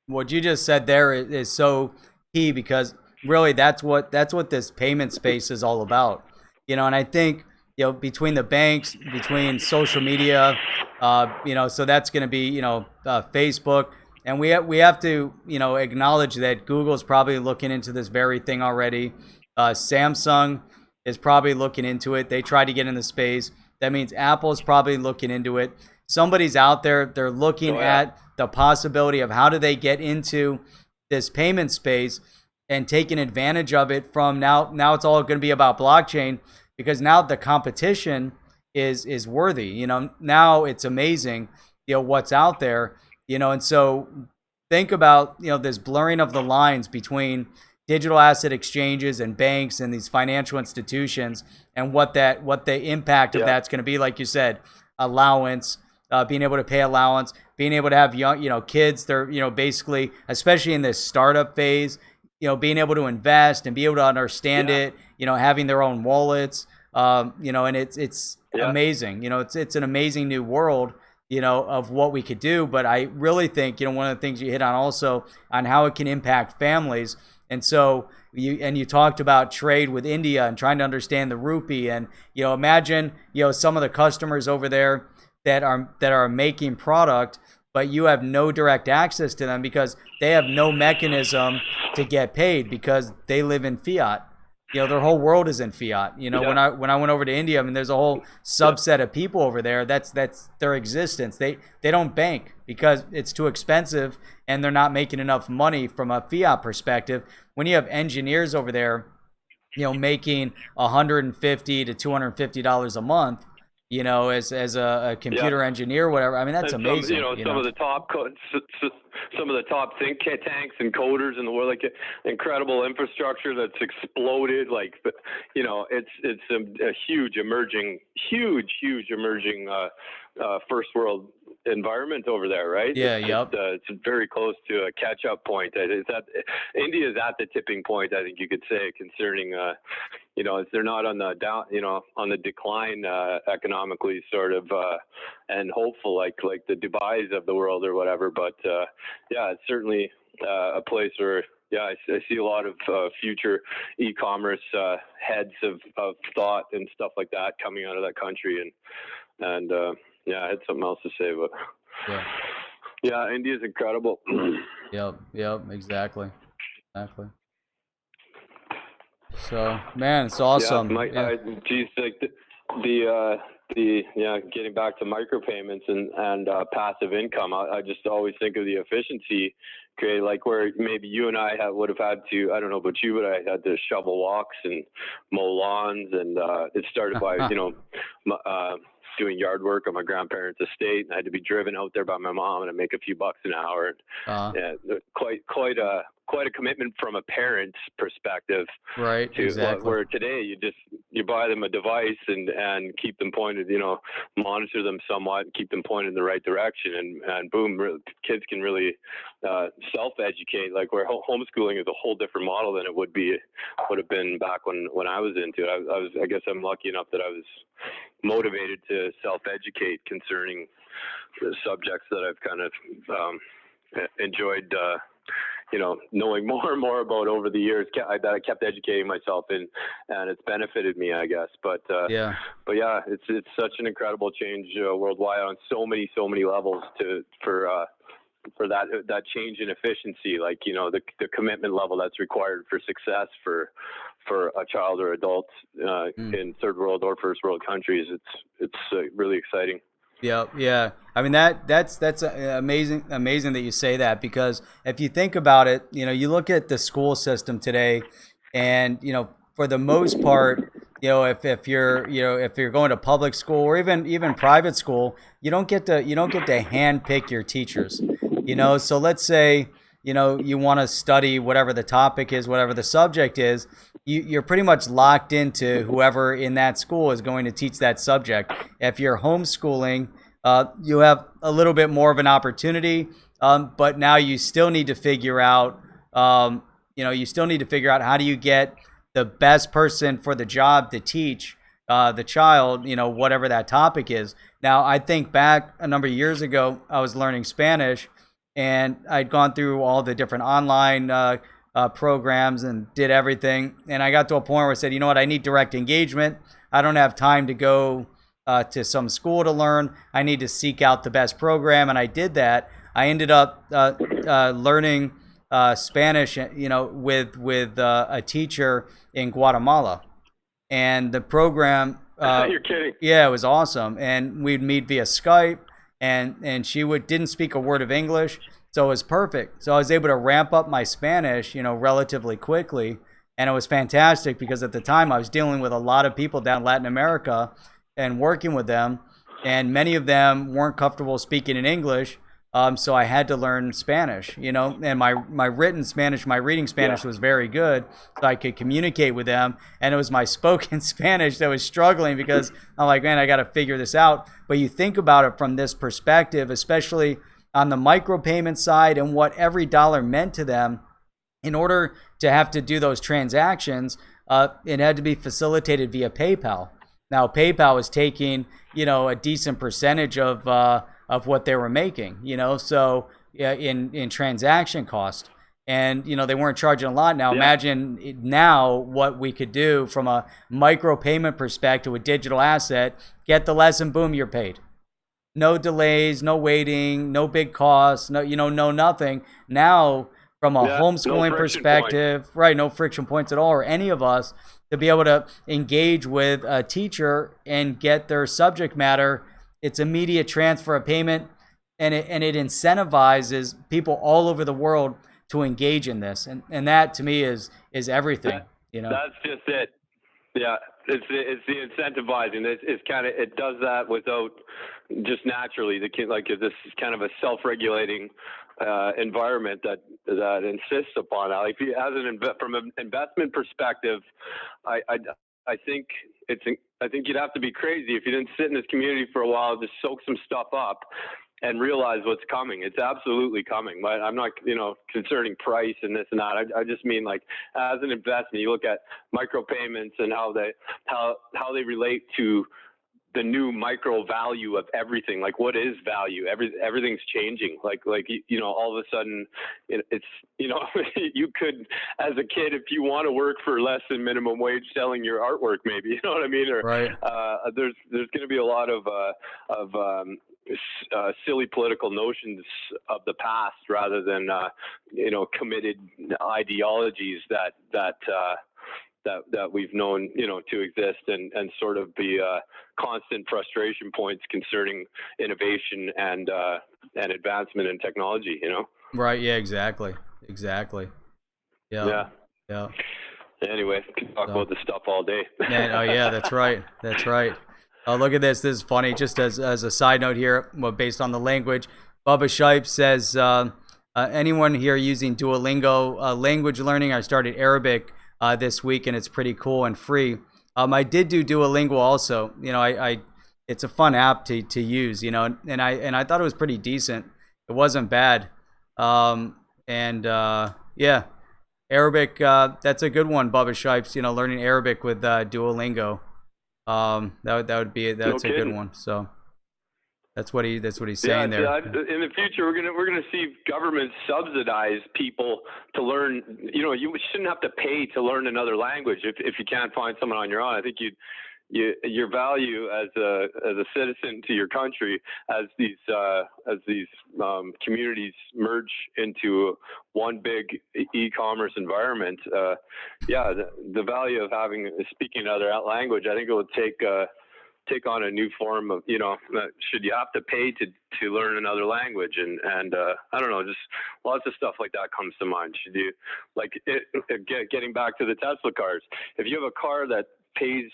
what you just said there is so key, because really that's what this payment space is all about. And I think, between the banks, between social media, so that's going to be, Facebook, and we have to, acknowledge that Google's probably looking into this very thing already. Samsung is probably looking into it. They tried to get in the space. That means Apple's probably looking into it. Somebody's out there, they're looking at the possibility of how do they get into this payment space and taking advantage of it. From now it's all going to be about blockchain, because now the competition is worthy. Now it's amazing, what's out there. And so think about, this blurring of the lines between digital asset exchanges and banks and these financial institutions, and what the impact of that's going to be. Like you said, allowance, being able to pay allowance, being able to have young, kids. They're, basically, especially in this startup phase, being able to invest and be able to understand it. Having their own wallets. And it's amazing. It's an amazing new world, of what we could do. But I really think, one of the things you hit on also, on how it can impact families. And so you talked about trade with India and trying to understand the rupee, and imagine some of the customers over there that are making product, but you have no direct access to them because they have no mechanism to get paid, because they live in fiat. Their whole world is in fiat. When I went over to India, I mean, there's a whole subset of people over there. That's their existence. They don't bank because it's too expensive and they're not making enough money from a fiat perspective. When you have engineers over there, making $150 to $250 a month, as a computer engineer, whatever. I mean, that's amazing.
Some of the top think tanks and coders in the world, like incredible infrastructure that's exploded. Like, it's a huge emerging first world environment over there, right?
Yeah,
it's very close to a catch-up point. India is at the tipping point, I think you could say, concerning, they're not on the down, on the decline economically, sort of, and hopeful, like the Dubais of the world or whatever. But it's certainly a place where, I see a lot of future e-commerce heads of thought and stuff like that coming out of that country, and I had something else to say, but India's incredible.
Yep, exactly. So, man, it's awesome.
Like getting back to micropayments and passive income, I just always think of the efficiency created, like where maybe you and I would have had to, I don't know about you, but I had to shovel walks and mow lawns, and it started by doing yard work on my grandparents' estate, and I had to be driven out there by my mom and I make a few bucks an hour. Quite a commitment from a parent's perspective.
Right. Exactly.
Where today you buy them a device and keep them pointed, monitor them somewhat and keep them pointed in the right direction, and boom, kids can really self-educate. Like, where homeschooling is a whole different model than it would have been back when I was into it. I guess I'm lucky enough that I was motivated to self-educate concerning the subjects that I've kind of enjoyed knowing more and more about over the years, that I kept educating myself in, and it's benefited me, I guess. But it's such an incredible change worldwide on so many levels for for that change in efficiency, like, you know, the commitment level that's required for success for a child or adult in third world or first world countries. It's really exciting.
Yeah. I mean that's amazing that you say that, because if you think about it, you know, you look at the school system today, and you know, for the most part, you know, if you're going to public school or even private school, you don't get to hand pick your teachers. You know, so let's say, you know, you want to study whatever the topic is, whatever the subject is, you're pretty much locked into whoever in that school is going to teach that subject. If you're homeschooling, you have a little bit more of an opportunity, but now you still need to figure out, how do you get the best person for the job to teach the child, you know, whatever that topic is. Now, I think back a number of years ago, I was learning Spanish, and I'd gone through all the different online programs and did everything. And I got to a point where I said, you know what, I need direct engagement. I don't have time to go to some school to learn. I need to seek out the best program. And I did that. I ended up learning Spanish, you know, with a teacher in Guatemala. And the program,
you're kidding.
Yeah, it was awesome. And we'd meet via Skype, and she didn't speak a word of English, so it was perfect. So I was able to ramp up my Spanish, you know, relatively quickly, and it was fantastic because at the time I was dealing with a lot of people down in Latin America and working with them, and many of them weren't comfortable speaking in English. So I had to learn Spanish, you know, and my written Spanish, my reading Spanish was very good, so I could communicate with them. And it was my spoken Spanish that was struggling, because I'm like, man, I got to figure this out. But you think about it from this perspective, especially on the micropayment side and what every dollar meant to them. In order to have to do those transactions, it had to be facilitated via PayPal. Now, PayPal was taking, you know, a decent percentage of what they were making, you know, so in transaction cost, and you know, they weren't charging a lot. Now imagine now what we could do from a micro payment perspective with digital asset. Get the lesson, boom, you're paid. No delays, no waiting, no big costs, no nothing. Now from a homeschooling perspective, right, no friction points at all, or any of us, to be able to engage with a teacher and get their subject matter. It's immediate transfer of payment, and it incentivizes people all over the world to engage in this, and that to me is everything. You know,
that's just it. Yeah, it's the incentivizing. It's kind of, it does that without, just naturally. The kid, like, this is kind of a self-regulating environment that insists upon that. Like, from an investment perspective, I think you'd have to be crazy if you didn't sit in this community for a while, just soak some stuff up and realize what's coming. It's absolutely coming. But I'm not, you know, concerning price and this and that. I just mean, like, as an investment, you look at micropayments and how they relate to the new micro value of everything. Like, what is value? Everything's changing. Like, you know, all of a sudden it's, you know, you could, as a kid, if you want to work for less than minimum wage selling your artwork, maybe, you know what I mean? Or,
right.
There's going to be a lot of silly political notions of the past, rather than, you know, committed ideologies that we've known, you know, to exist, and sort of be constant frustration points concerning innovation and advancement in technology, you know?
Right. Yeah, exactly. Yeah.
Anyway, can talk about this stuff all day.
Oh yeah, that's right. Look at this. This is funny. Just as a side note here, well, based on the language, Bubba Shipe says, anyone here using Duolingo language learning? I started Arabic this week, and it's pretty cool and free. I did do Duolingo also. You know, it's a fun app to use. You know, and I thought it was pretty decent. It wasn't bad. Yeah, Arabic. That's a good one, Bubba Shipes. You know, learning Arabic with Duolingo. That's a good one. So that's what he's saying there.
In the future, we're gonna see governments subsidize people to learn. You know, you shouldn't have to pay to learn another language if you can't find someone on your own. I think your value as a citizen to your country as these communities merge into one big e-commerce environment. The value of speaking another language, I think it would take on a new form of, should you have to pay to learn another language, and I don't know, just lots of stuff like that comes to mind. Should you, like, getting back to the Tesla cars, if you have a car that pays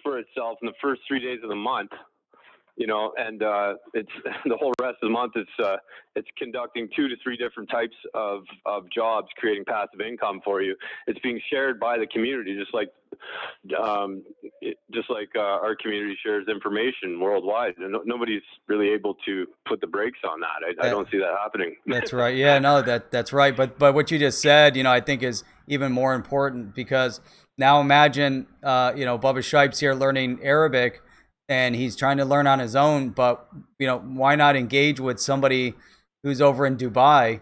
for itself in the first 3 days of the month, and it's the whole rest of the month it's conducting 2 to 3 different types of jobs, creating passive income for you. It's being shared by the community, just like our community shares information worldwide, and nobody's really able to put the brakes on that. I don't see that happening.
That's right. Yeah, no, that's right. But what you just said, I think is even more important, because now imagine, Bubba Shipes here learning Arabic, and he's trying to learn on his own, but why not engage with somebody who's over in Dubai,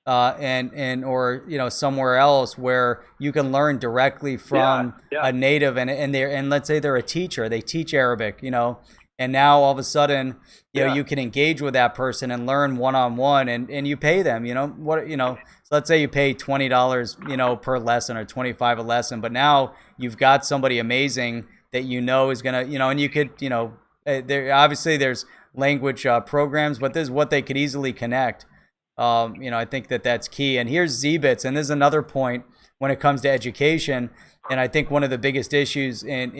or somewhere else where you can learn directly from a native, and let's say they're a teacher, they teach Arabic, and now all of a sudden you can engage with that person and learn one-on-one, and you pay them, so let's say you pay $20 per lesson, or $25 a lesson, but now you've got somebody amazing that is gonna, and you could, there obviously there's language programs, but this is what they could easily connect. I think that's key. And here's ZBits, and this is another point when it comes to education, and I think one of the biggest issues at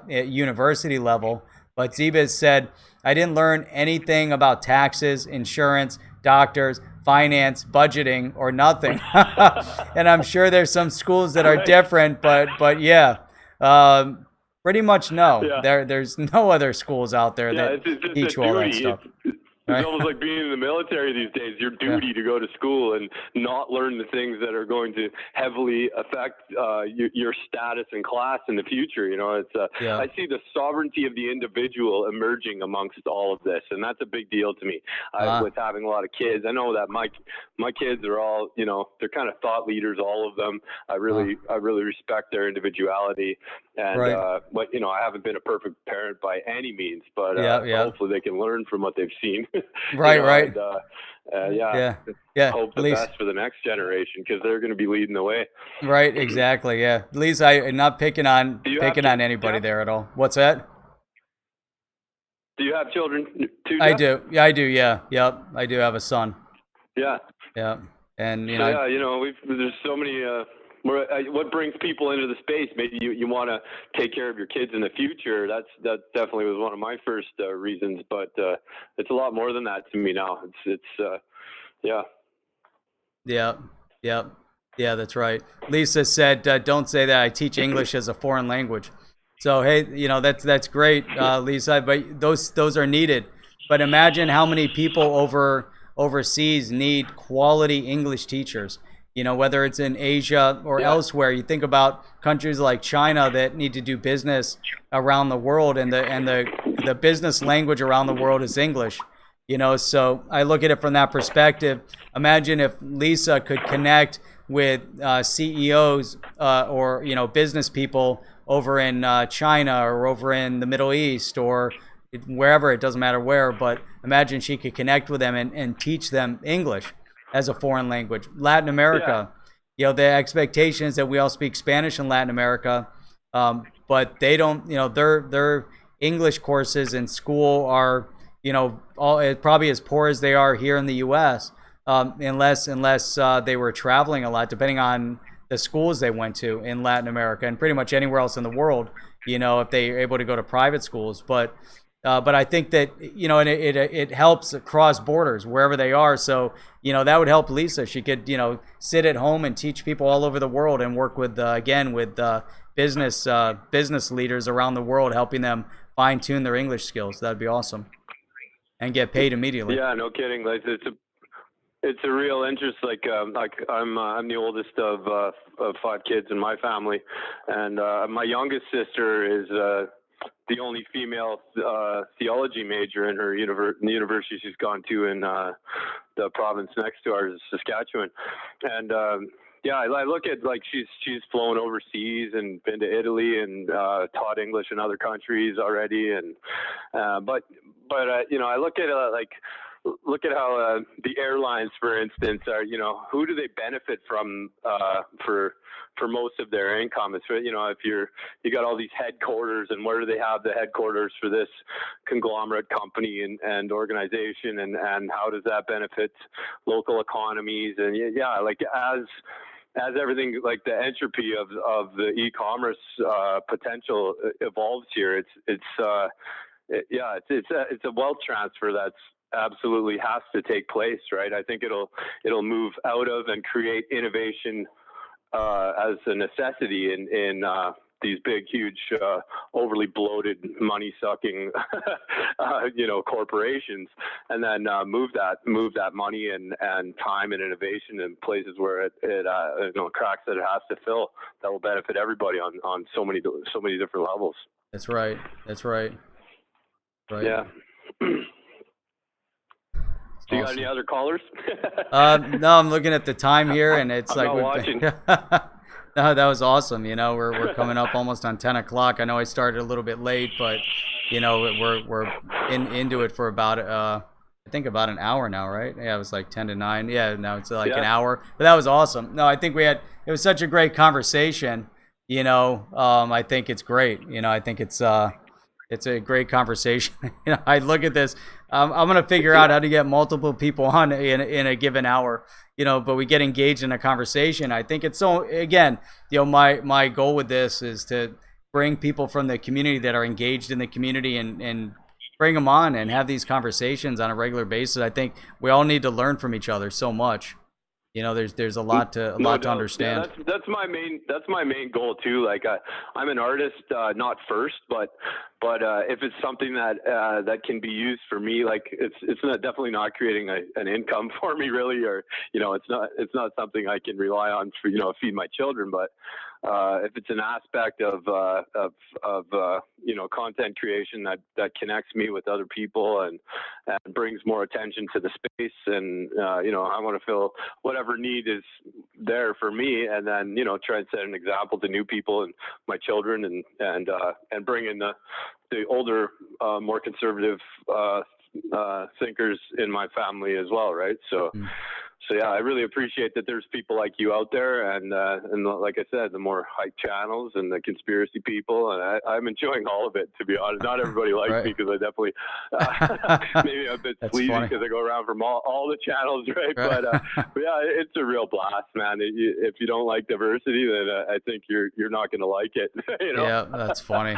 university level. But ZBits said, I didn't learn anything about taxes, insurance, doctors, finance, budgeting, or nothing. And I'm sure there's some schools that are different, but yeah. Pretty much no. There's no other schools out there that teach you all that stuff.
It's almost like being in the military these days. Your duty to go to school and not learn the things that are going to heavily affect your status in class in the future. I see the sovereignty of the individual emerging amongst all of this, and that's a big deal to me. With having a lot of kids, I know that my kids are all, they're kind of thought leaders, all of them. I really respect their individuality, and but I haven't been a perfect parent by any means, but hopefully they can learn from what they've seen.
Right.
And, hope the best for the next generation, because they're going to be leading the way.
Right, exactly. Yeah, at least I'm not picking on anybody there at all. What's that?
Do you have children too, Jeff?
I do. Yeah, I do. Yeah, yep. I do have a son.
Yeah.
And
there's so many. What brings people into the space? Maybe you want to take care of your kids in the future. That definitely was one of my first reasons, but it's a lot more than that to me now.
Yeah, that's right. Lisa said, "Don't say that. I teach English as a foreign language." So hey, that's great, Lisa. But those are needed. But imagine how many people overseas need quality English teachers. Whether it's in Asia or elsewhere. You think about countries like China that need to do business around the world, and the business language around the world is English. So I look at it from that perspective. Imagine if Lisa could connect with CEOs or business people over in China or over in the Middle East or wherever, it doesn't matter where, but imagine she could connect with them and teach them English as a foreign language. Latin America, the expectation is that we all speak Spanish in Latin America, but they don't, their English courses in school are, probably as poor as they are here in the U.S., unless they were traveling a lot, depending on the schools they went to in Latin America and pretty much anywhere else in the world, if they are able to go to private schools. But I think that, and it helps across borders wherever they are. So, that would help Lisa. She could, sit at home and teach people all over the world and work with, business leaders around the world, helping them fine tune their English skills. That'd be awesome. And get paid immediately.
Yeah, no kidding. Like it's a real interest. Like I'm the oldest of 5 kids in my family, and my youngest sister is the only female theology major in her in the university she's gone to in the province next to ours, Saskatchewan. And yeah, I look at like she's flown overseas and been to Italy and taught English in other countries already, and but you know, I look at look at how the airlines, for instance, are, you know, who do they benefit from for most of their income? It's, you know, if you got all these headquarters, and where do they have the headquarters for this conglomerate company and organization, and how does that benefit local economies? And yeah, like as everything, like the entropy of the e-commerce potential evolves here, it's a wealth transfer that's absolutely has to take place, right? I think it'll move out of and create innovation as a necessity in these big, huge, overly bloated, money-sucking, you know, corporations, and then move that money and time and innovation in places where it you know, cracks that it has to fill, that will benefit everybody on so many different levels.
That's right. That's right. Right.
Yeah. Do you got any other callers?
No, I'm looking at the time here, and it's
I'm
like
not watching.
No, that was awesome. You know, we're coming up almost on 10 o'clock. I know I started a little bit late, but you know, we're into it for about I think about an hour now, right? Yeah, it was like 10 to 9. Yeah, now it's like an hour. But that was awesome. No, I think it was such a great conversation. You know, I think it's great. You know, I think it's a great conversation. You know, I look at this. I'm gonna figure out how to get multiple people on in a given hour. You know, but we get engaged in a conversation. I think it's so. Again, you know, my goal with this is to bring people from the community that are engaged in the community and bring them on and have these conversations on a regular basis. I think we all need to learn from each other so much. You know, there's a lot to understand.
Yeah, that's my main goal too. Like I'm an artist, not first, but if it's something that can be used for me, like it's definitely not creating an income for me really, or you know, it's not something I can rely on for, you know, feed my children. But if it's an aspect of you know, content creation that connects me with other people and brings more attention to the space, and you know, I want to fill whatever need is there for me, and then, you know, try and set an example to new people and my children, and bring in the older, more conservative thinkers in my family as well, right? So yeah, I really appreciate that there's people like you out there, and like I said, the more hype channels and the conspiracy people, and I'm enjoying all of it, to be honest. Not everybody likes me, because I definitely maybe I'm a bit sleazy because I go around from all the channels, right? But yeah, it's a real blast, man. If you don't like diversity, then I think you're not going to like it. You know? Yeah,
that's funny.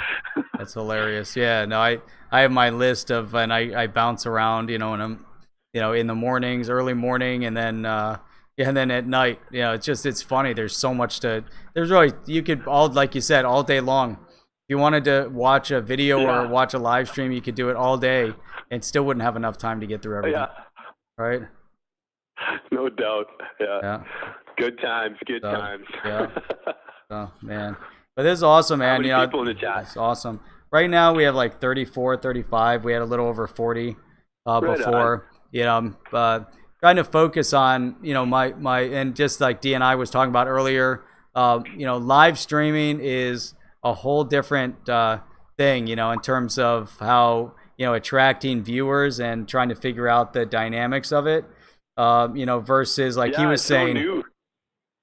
That's hilarious. Yeah, no, I have my list of, and I bounce around, you know, and I'm, you know, in the mornings, early morning, and then and then at night. You know, it's funny. There's so much there's really, you could like you said, all day long. If you wanted to watch a video or watch a live stream, you could do it all day and still wouldn't have enough time to get through everything. Right?
No doubt. Yeah. Good times.
Yeah. Oh man. But this is awesome, man.
How many people in the chat?
It's awesome. Right now we have like 34, 35. We had a little over 40 before. You know, trying to focus on, you know, my and just like D&I was talking about earlier, you know, live streaming is a whole different thing, you know, in terms of how, you know, attracting viewers and trying to figure out the dynamics of it, you know, versus like he was saying,
so new.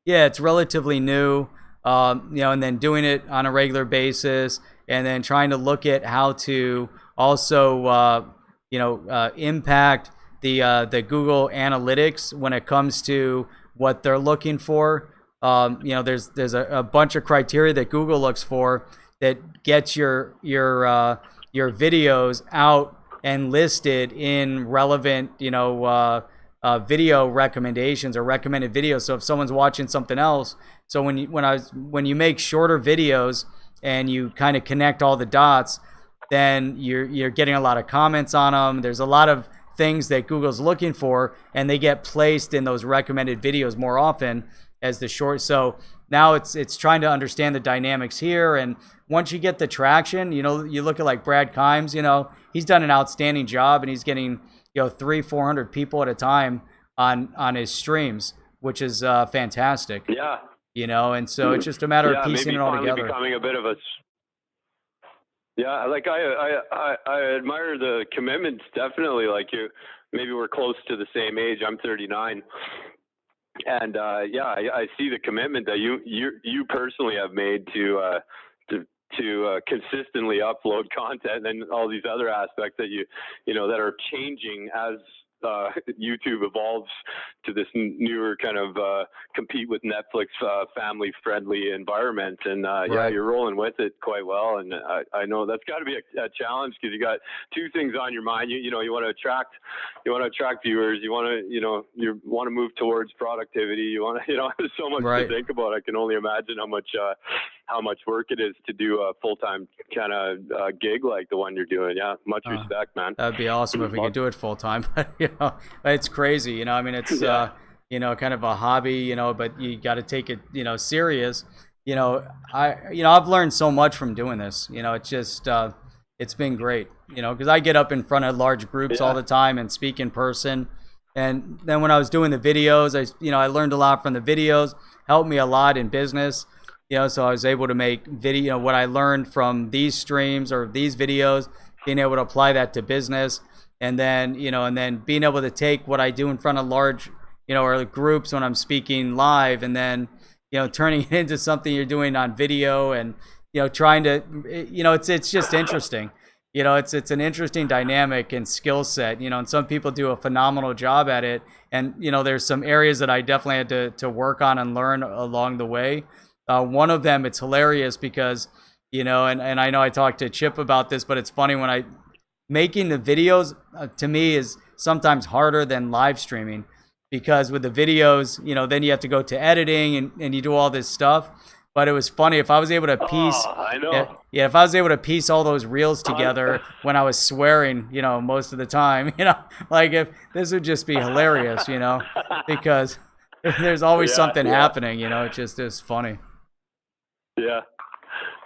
Yeah, it's relatively new, you know, and then doing it on a regular basis, and then trying to look at how to also, you know, impact the Google Analytics when it comes to what they're looking for. You know, there's a bunch of criteria that Google looks for that gets your videos out and listed in relevant, you know, video recommendations or recommended videos. So if someone's watching something else, so when you make shorter videos and you kind of connect all the dots, then you're getting a lot of comments on them. There's a lot of things that Google's looking for, and they get placed in those recommended videos more often as the short. So now it's trying to understand the dynamics here, and once you get the traction, you know, you look at like Brad Kimes, you know, he's done an outstanding job, and he's getting, you know, 300-400 people at a time on his streams. which is fantastic.
Yeah.
You know, and so it's just a matter of piecing
maybe
it all
finally
together.
becoming a bit of a. Yeah, like I admire the commitments, definitely. Like maybe we're close to the same age. I'm 39, and I see the commitment that you personally have made to consistently upload content and all these other aspects that you know that are changing as YouTube evolves to this newer kind of compete with Netflix family friendly environment. And yeah, you're rolling with it quite well. And I know that's got to be a challenge because you got two things on your mind. You know, you want to attract viewers. You want to move towards productivity. You want to, there's so much to think about. I can only imagine how much work it is to do a full-time kind of gig like the one you're doing. Yeah, much respect, man.
That'd be awesome if we could do it full-time. It's crazy, I mean, it's kind of a hobby, but you got to take it, serious. I've learned so much from doing this. It's just it's been great, because I get up in front of large groups all the time and speak in person. And then when I was doing the videos, I learned a lot from the videos, helped me a lot in business. So I was able to make video, what I learned from these streams or these videos, being able to apply that to business. And then, being able to take what I do in front of large, or groups when I'm speaking live, and then, turning it into something you're doing on video, and, trying to, it's just interesting. It's an interesting dynamic and skill set, and some people do a phenomenal job at it. And, there's some areas that I definitely had to work on and learn along the way. One of them, it's hilarious because, and I know I talked to Chip about this, but it's funny when making the videos to me is sometimes harder than live streaming, because with the videos, then you have to go to editing and you do all this stuff. But it was funny if I was able to piece, if I was able to piece all those reels together when I was swearing, most of the time, like if this would just be hilarious, because there's always something happening, it's funny.
Yeah.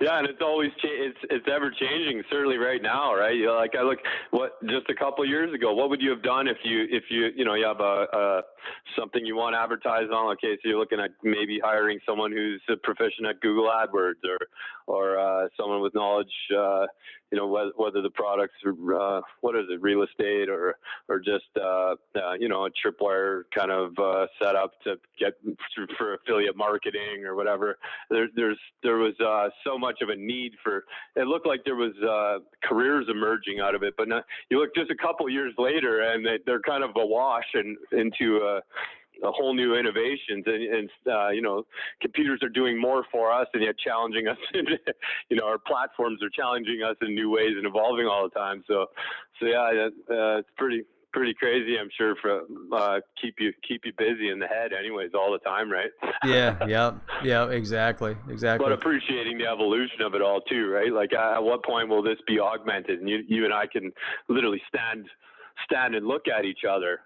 Yeah, and it's always it's ever changing. Certainly, right now, right? Like I look, just a couple of years ago, what would you have done if you you have a something you want advertised on? Okay, so you're looking at maybe hiring someone who's proficient at Google AdWords or someone with knowledge, whether the products are real estate or just a tripwire kind of setup to get for affiliate marketing or whatever. There was so much of a need for. It looked like there was careers emerging out of it, but you look just a couple years later, and they're kind of awash and into a whole new innovations, and computers are doing more for us, and yet challenging us. Our platforms are challenging us in new ways and evolving all the time. So yeah, it's pretty crazy, I'm sure, for keep you busy in the head anyways all the time, right? Yeah, exactly.
But
appreciating the evolution of it all too, right? Like at what point will this be augmented, and you and I can literally stand and look at each other,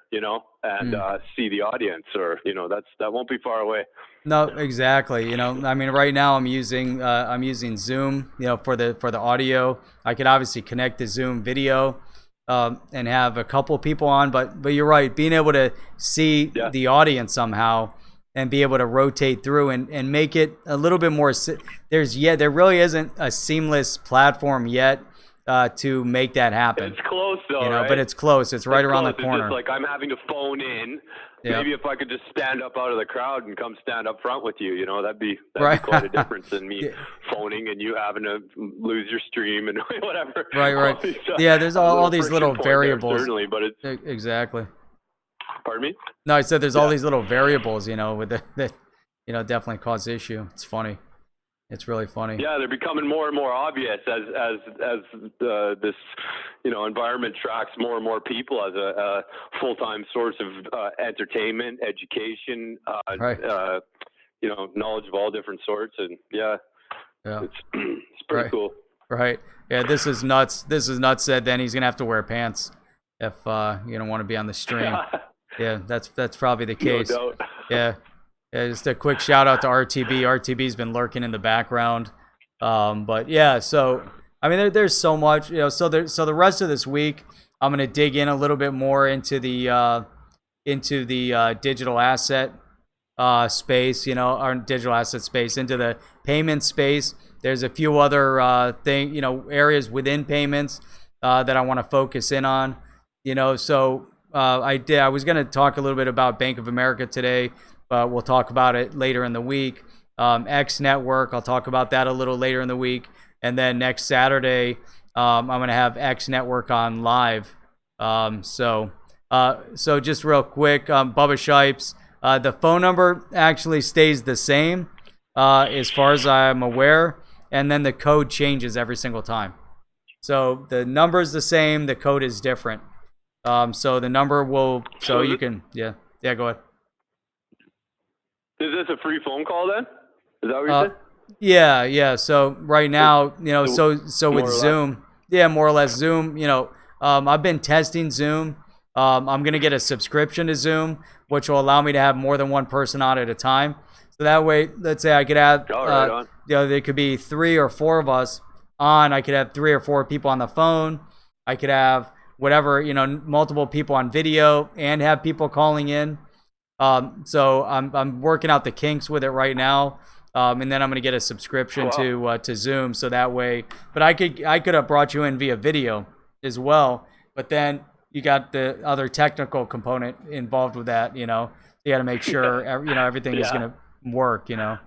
and see the audience, or that won't be far away.
No, exactly. I mean, right now I'm using Zoom, for the audio. I could obviously connect the Zoom video and have a couple people on, but you're right, being able to see the audience somehow and be able to rotate through and make it a little bit more. There really isn't a seamless platform yet to make that happen.
It's close though, right?
But it's close. It's right around the corner.
It's just like I'm having to phone in. Yeah. Maybe if I could just stand up out of the crowd and come stand up front with you, that'd be quite a difference than me phoning and you having to lose your stream and whatever.
Right. There's all these little variables.
There, certainly, but it's
exactly.
Pardon me?
No, I said there's all these little variables, with that definitely cause issue. It's funny. It's really funny.
Yeah, they're becoming more and more obvious as this environment attracts more and more people as a full-time source of entertainment, education, knowledge of all different sorts, and it's pretty cool.
Right. Yeah, this is nuts. Said then he's gonna have to wear pants if you don't want to be on the stream. Yeah, that's probably the case.
No doubt.
Yeah. Yeah, just a quick shout out to RTB. RTB's been lurking in the background, but yeah. So I mean, there's so much, So the rest of this week, I'm gonna dig in a little bit more into the digital asset space, you know, our digital asset space, into the payment space. There's a few other areas within payments that I want to focus in on, you know. So I was going to talk a little bit about Bank of America today, but we'll talk about it later in the week. X Network, I'll talk about that a little later in the week. And then next Saturday, I'm going to have X Network on live. So just real quick, Bubba Shipes, the phone number actually stays the same as far as I'm aware, and then the code changes every single time. So the number is the same, the code is different. So the number will, so you can, yeah, go ahead.
Is this a free phone call then? Is that what you said?
Yeah. So right now, you know, so with Zoom, yeah, more or less Zoom, you know, I've been testing Zoom. I'm going to get a subscription to Zoom, which will allow me to have more than one person on at a time. So that way, let's say I could have, you know, there could be 3 or 4 of us on. I could have 3 or 4 people on the phone. I could have whatever, you know, multiple people on video and have people calling in. So I'm working out the kinks with it right now. And then I'm going to get a subscription to Zoom. So that way, but I could have brought you in via video as well. But then you got the other technical component involved with that, you know. You got to make sure, you know, everything is going to work, you know.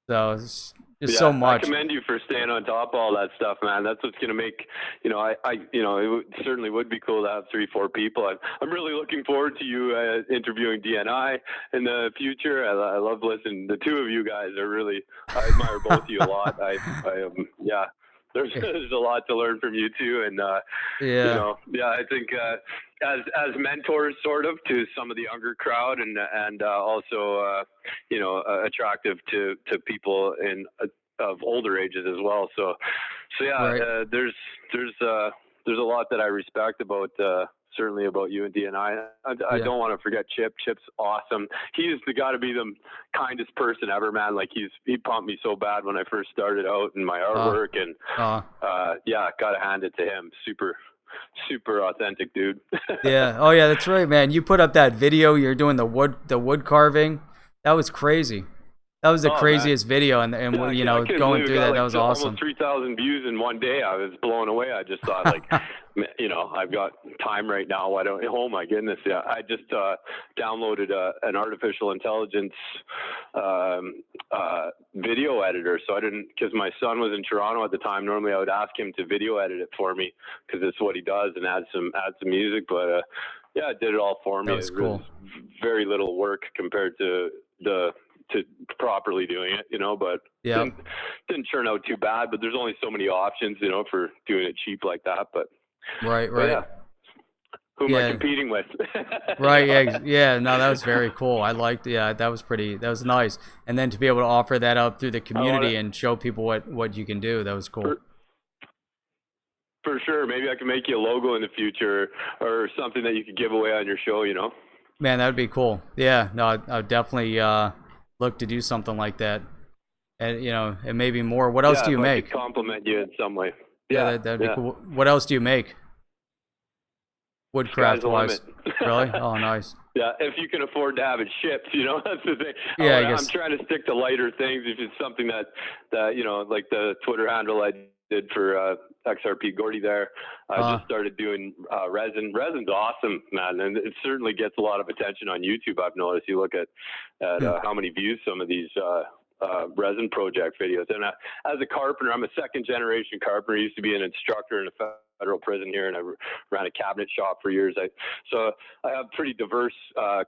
So it's just so much.
I commend you for staying on top of all that stuff, man. That's what's going to make, you know, it certainly would be cool to have 3, 4 people. I'm really looking forward to you interviewing DNI in the future. I love listening. The 2 of you guys are really, I admire both of you a lot. Yeah. There's a lot to learn from you too, and you know, I think as mentors, sort of, to some of the younger crowd, and also you know, attractive to people of older ages as well. So yeah, right. There's a lot that I respect about. Certainly about you and DNI. I don't want to forget Chip. Chip's awesome. He's got to be the kindest person ever, man. Like he pumped me so bad when I first started out in my artwork, and yeah, got to hand it to him. Super authentic dude.
Yeah. Oh yeah, that's right, man. You put up that video. You're doing the wood carving. That was crazy. That was the craziest video, and you know, going through that, that was awesome.
Almost 3,000 views in one day. I was blown away. I just thought, like, you know, I've got time right now. Why don't? Oh my goodness, yeah. I just downloaded an artificial intelligence video editor. So I didn't, because my son was in Toronto at the time. Normally, I would ask him to video edit it for me because it's what he does, and add some music. But yeah, it did it all for me.
That was cool.
It was very little work compared to properly doing it, you know, but didn't turn out too bad. But there's only so many options, you know, for doing it cheap like that. But
right.
Yeah. Who am I competing with?
Right. Yeah. No, that was very cool. I liked. Yeah, that was nice. And then to be able to offer that up through the community and show people what you can do, that was cool.
For sure. Maybe I can make you a logo in the future or something that you could give away on your show, you know.
Man, that would be cool. Yeah, no, I'd definitely look to do something like that, and you know, and maybe more. What else do you make?
I could compliment you in some way.
Yeah, that'd be cool. What else do you make? Woodcraft wise, really? Oh, nice.
Yeah, if you can afford to have it shipped, you know, that's the thing.
Yeah,
I'm trying to stick to lighter things. If it's something that you know, like the Twitter handle I did for XRP Gordy there. I just started doing resin. Resin's awesome, man, and it certainly gets a lot of attention on YouTube. I've noticed. You look at how many views some of these resin project videos. And as a carpenter, I'm a 2nd generation carpenter. I used to be an instructor in a federal prison here, and I ran a cabinet shop for years. So I have pretty diverse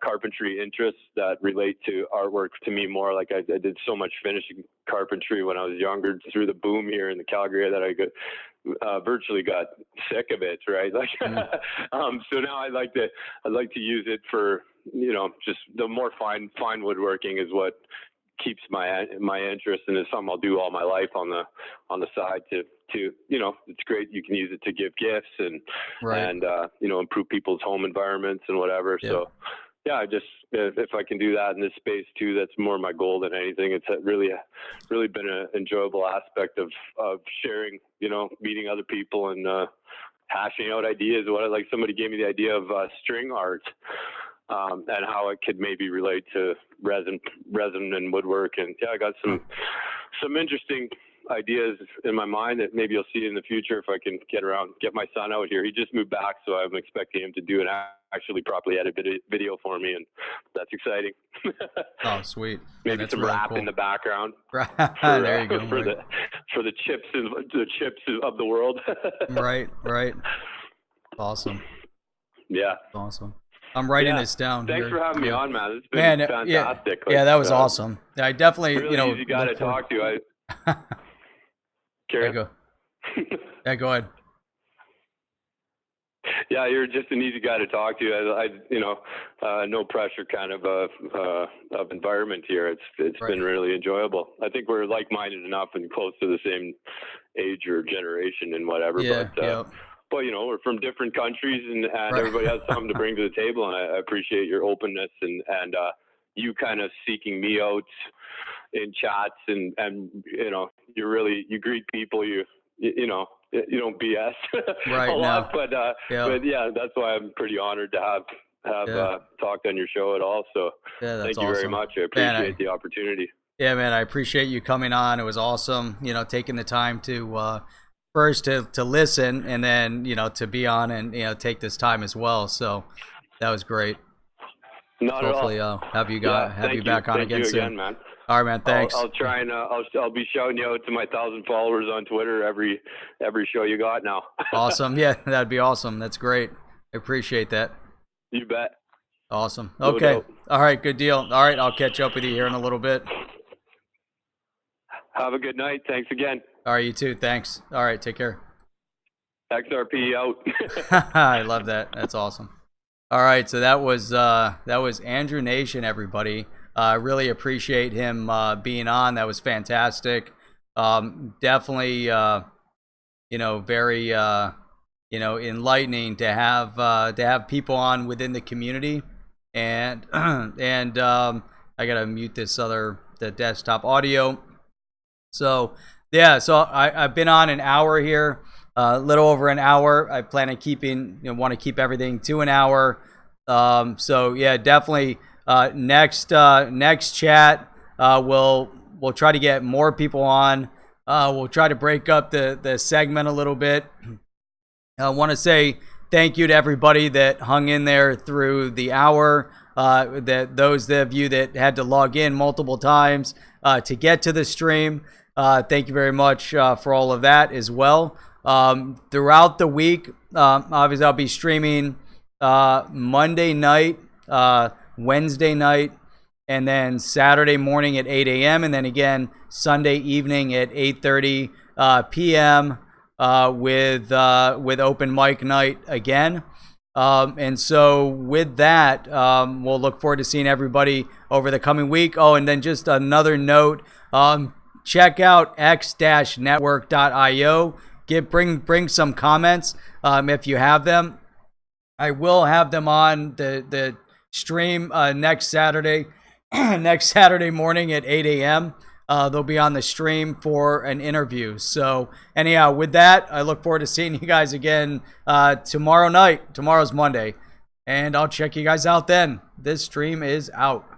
carpentry interests that relate to artwork to me more. Like I did so much finishing carpentry when I was younger through the boom here in the Calgary that I virtually got sick of it, right? Like, so now I like to use it for, you know, just the more fine woodworking is what keeps my interest, and it's something I'll do all my life on the side to you know, it's great. You can use it to give gifts and you know, improve people's home environments and whatever. Yeah. So yeah, I just, if I can do that in this space too, that's more my goal than anything. It's really been an enjoyable aspect of sharing, you know, meeting other people and hashing out ideas. Like somebody gave me the idea of string art. and how it could maybe relate to resin and woodwork. And yeah, I got some interesting ideas in my mind that maybe you'll see in the future if I can get my son out here. He just moved back, so I'm expecting him to do an actually properly edited video for me, and that's exciting.
Oh, sweet.
Maybe some
really
rap
cool
in the background.
There you go.
For the chips of the world.
Right. Awesome.
Yeah.
Awesome. I'm writing this down.
Thanks
here.
for having me on, man. It's been fantastic.
Yeah, that was awesome. I definitely,
really easy guy to talk to.
Go ahead.
Yeah, you're just an easy guy to talk to. No pressure kind of environment here. It's been really enjoyable. I think we're like-minded enough and close to the same age or generation and whatever.
Yeah,
but we're from different countries and everybody has something to bring to the table. And I appreciate your openness and you kind of seeking me out in chats and you greet people, you don't BS a lot, but yeah, that's why I'm pretty honored to have talked on your show at all. So thank you very much. I appreciate the opportunity.
Yeah, man, I appreciate you coming on. It was awesome, taking the time to first to listen and then, to be on and, take this time as well. So that was great. Hopefully I'll have you back on again soon.
Again, man.
All right, man. Thanks.
I'll try and I'll be shouting you out to my 1,000 followers on Twitter every show you got now.
Awesome. Yeah, that'd be awesome. That's great. I appreciate that.
You bet.
Awesome. Okay. All right. Good deal. All right. I'll catch up with you here in a little bit.
Have a good night. Thanks again.
All right. You too. Thanks. All right. Take care.
XRP out.
I love that. That's awesome. All right. So that was Andrew Nation, everybody. I really appreciate him being on. That was fantastic. Definitely, very, enlightening to have people on within the community. And I gotta mute the desktop audio. So yeah, I've been on an hour here, a little over an hour. I plan on want to keep everything to an hour. So yeah, definitely. Next chat, we'll try to get more people on. We'll try to break up the segment a little bit. I want to say thank you to everybody that hung in there through the hour. Those of you that had to log in multiple times to get to the stream, thank you very much for all of that as well. Throughout the week, obviously I'll be streaming Monday night, Wednesday night, and then Saturday morning at 8 a.m. and then again Sunday evening at 8:30 p.m. With open mic night again. And so with that, we'll look forward to seeing everybody over the coming week. Oh, and then just another note, check out x-network.io. Bring some comments if you have them. I will have them on the stream next Saturday morning at 8 a.m. They'll be on the stream for an interview. So anyhow, with that, I look forward to seeing you guys again tomorrow night. Tomorrow's Monday. And I'll check you guys out then. This stream is out.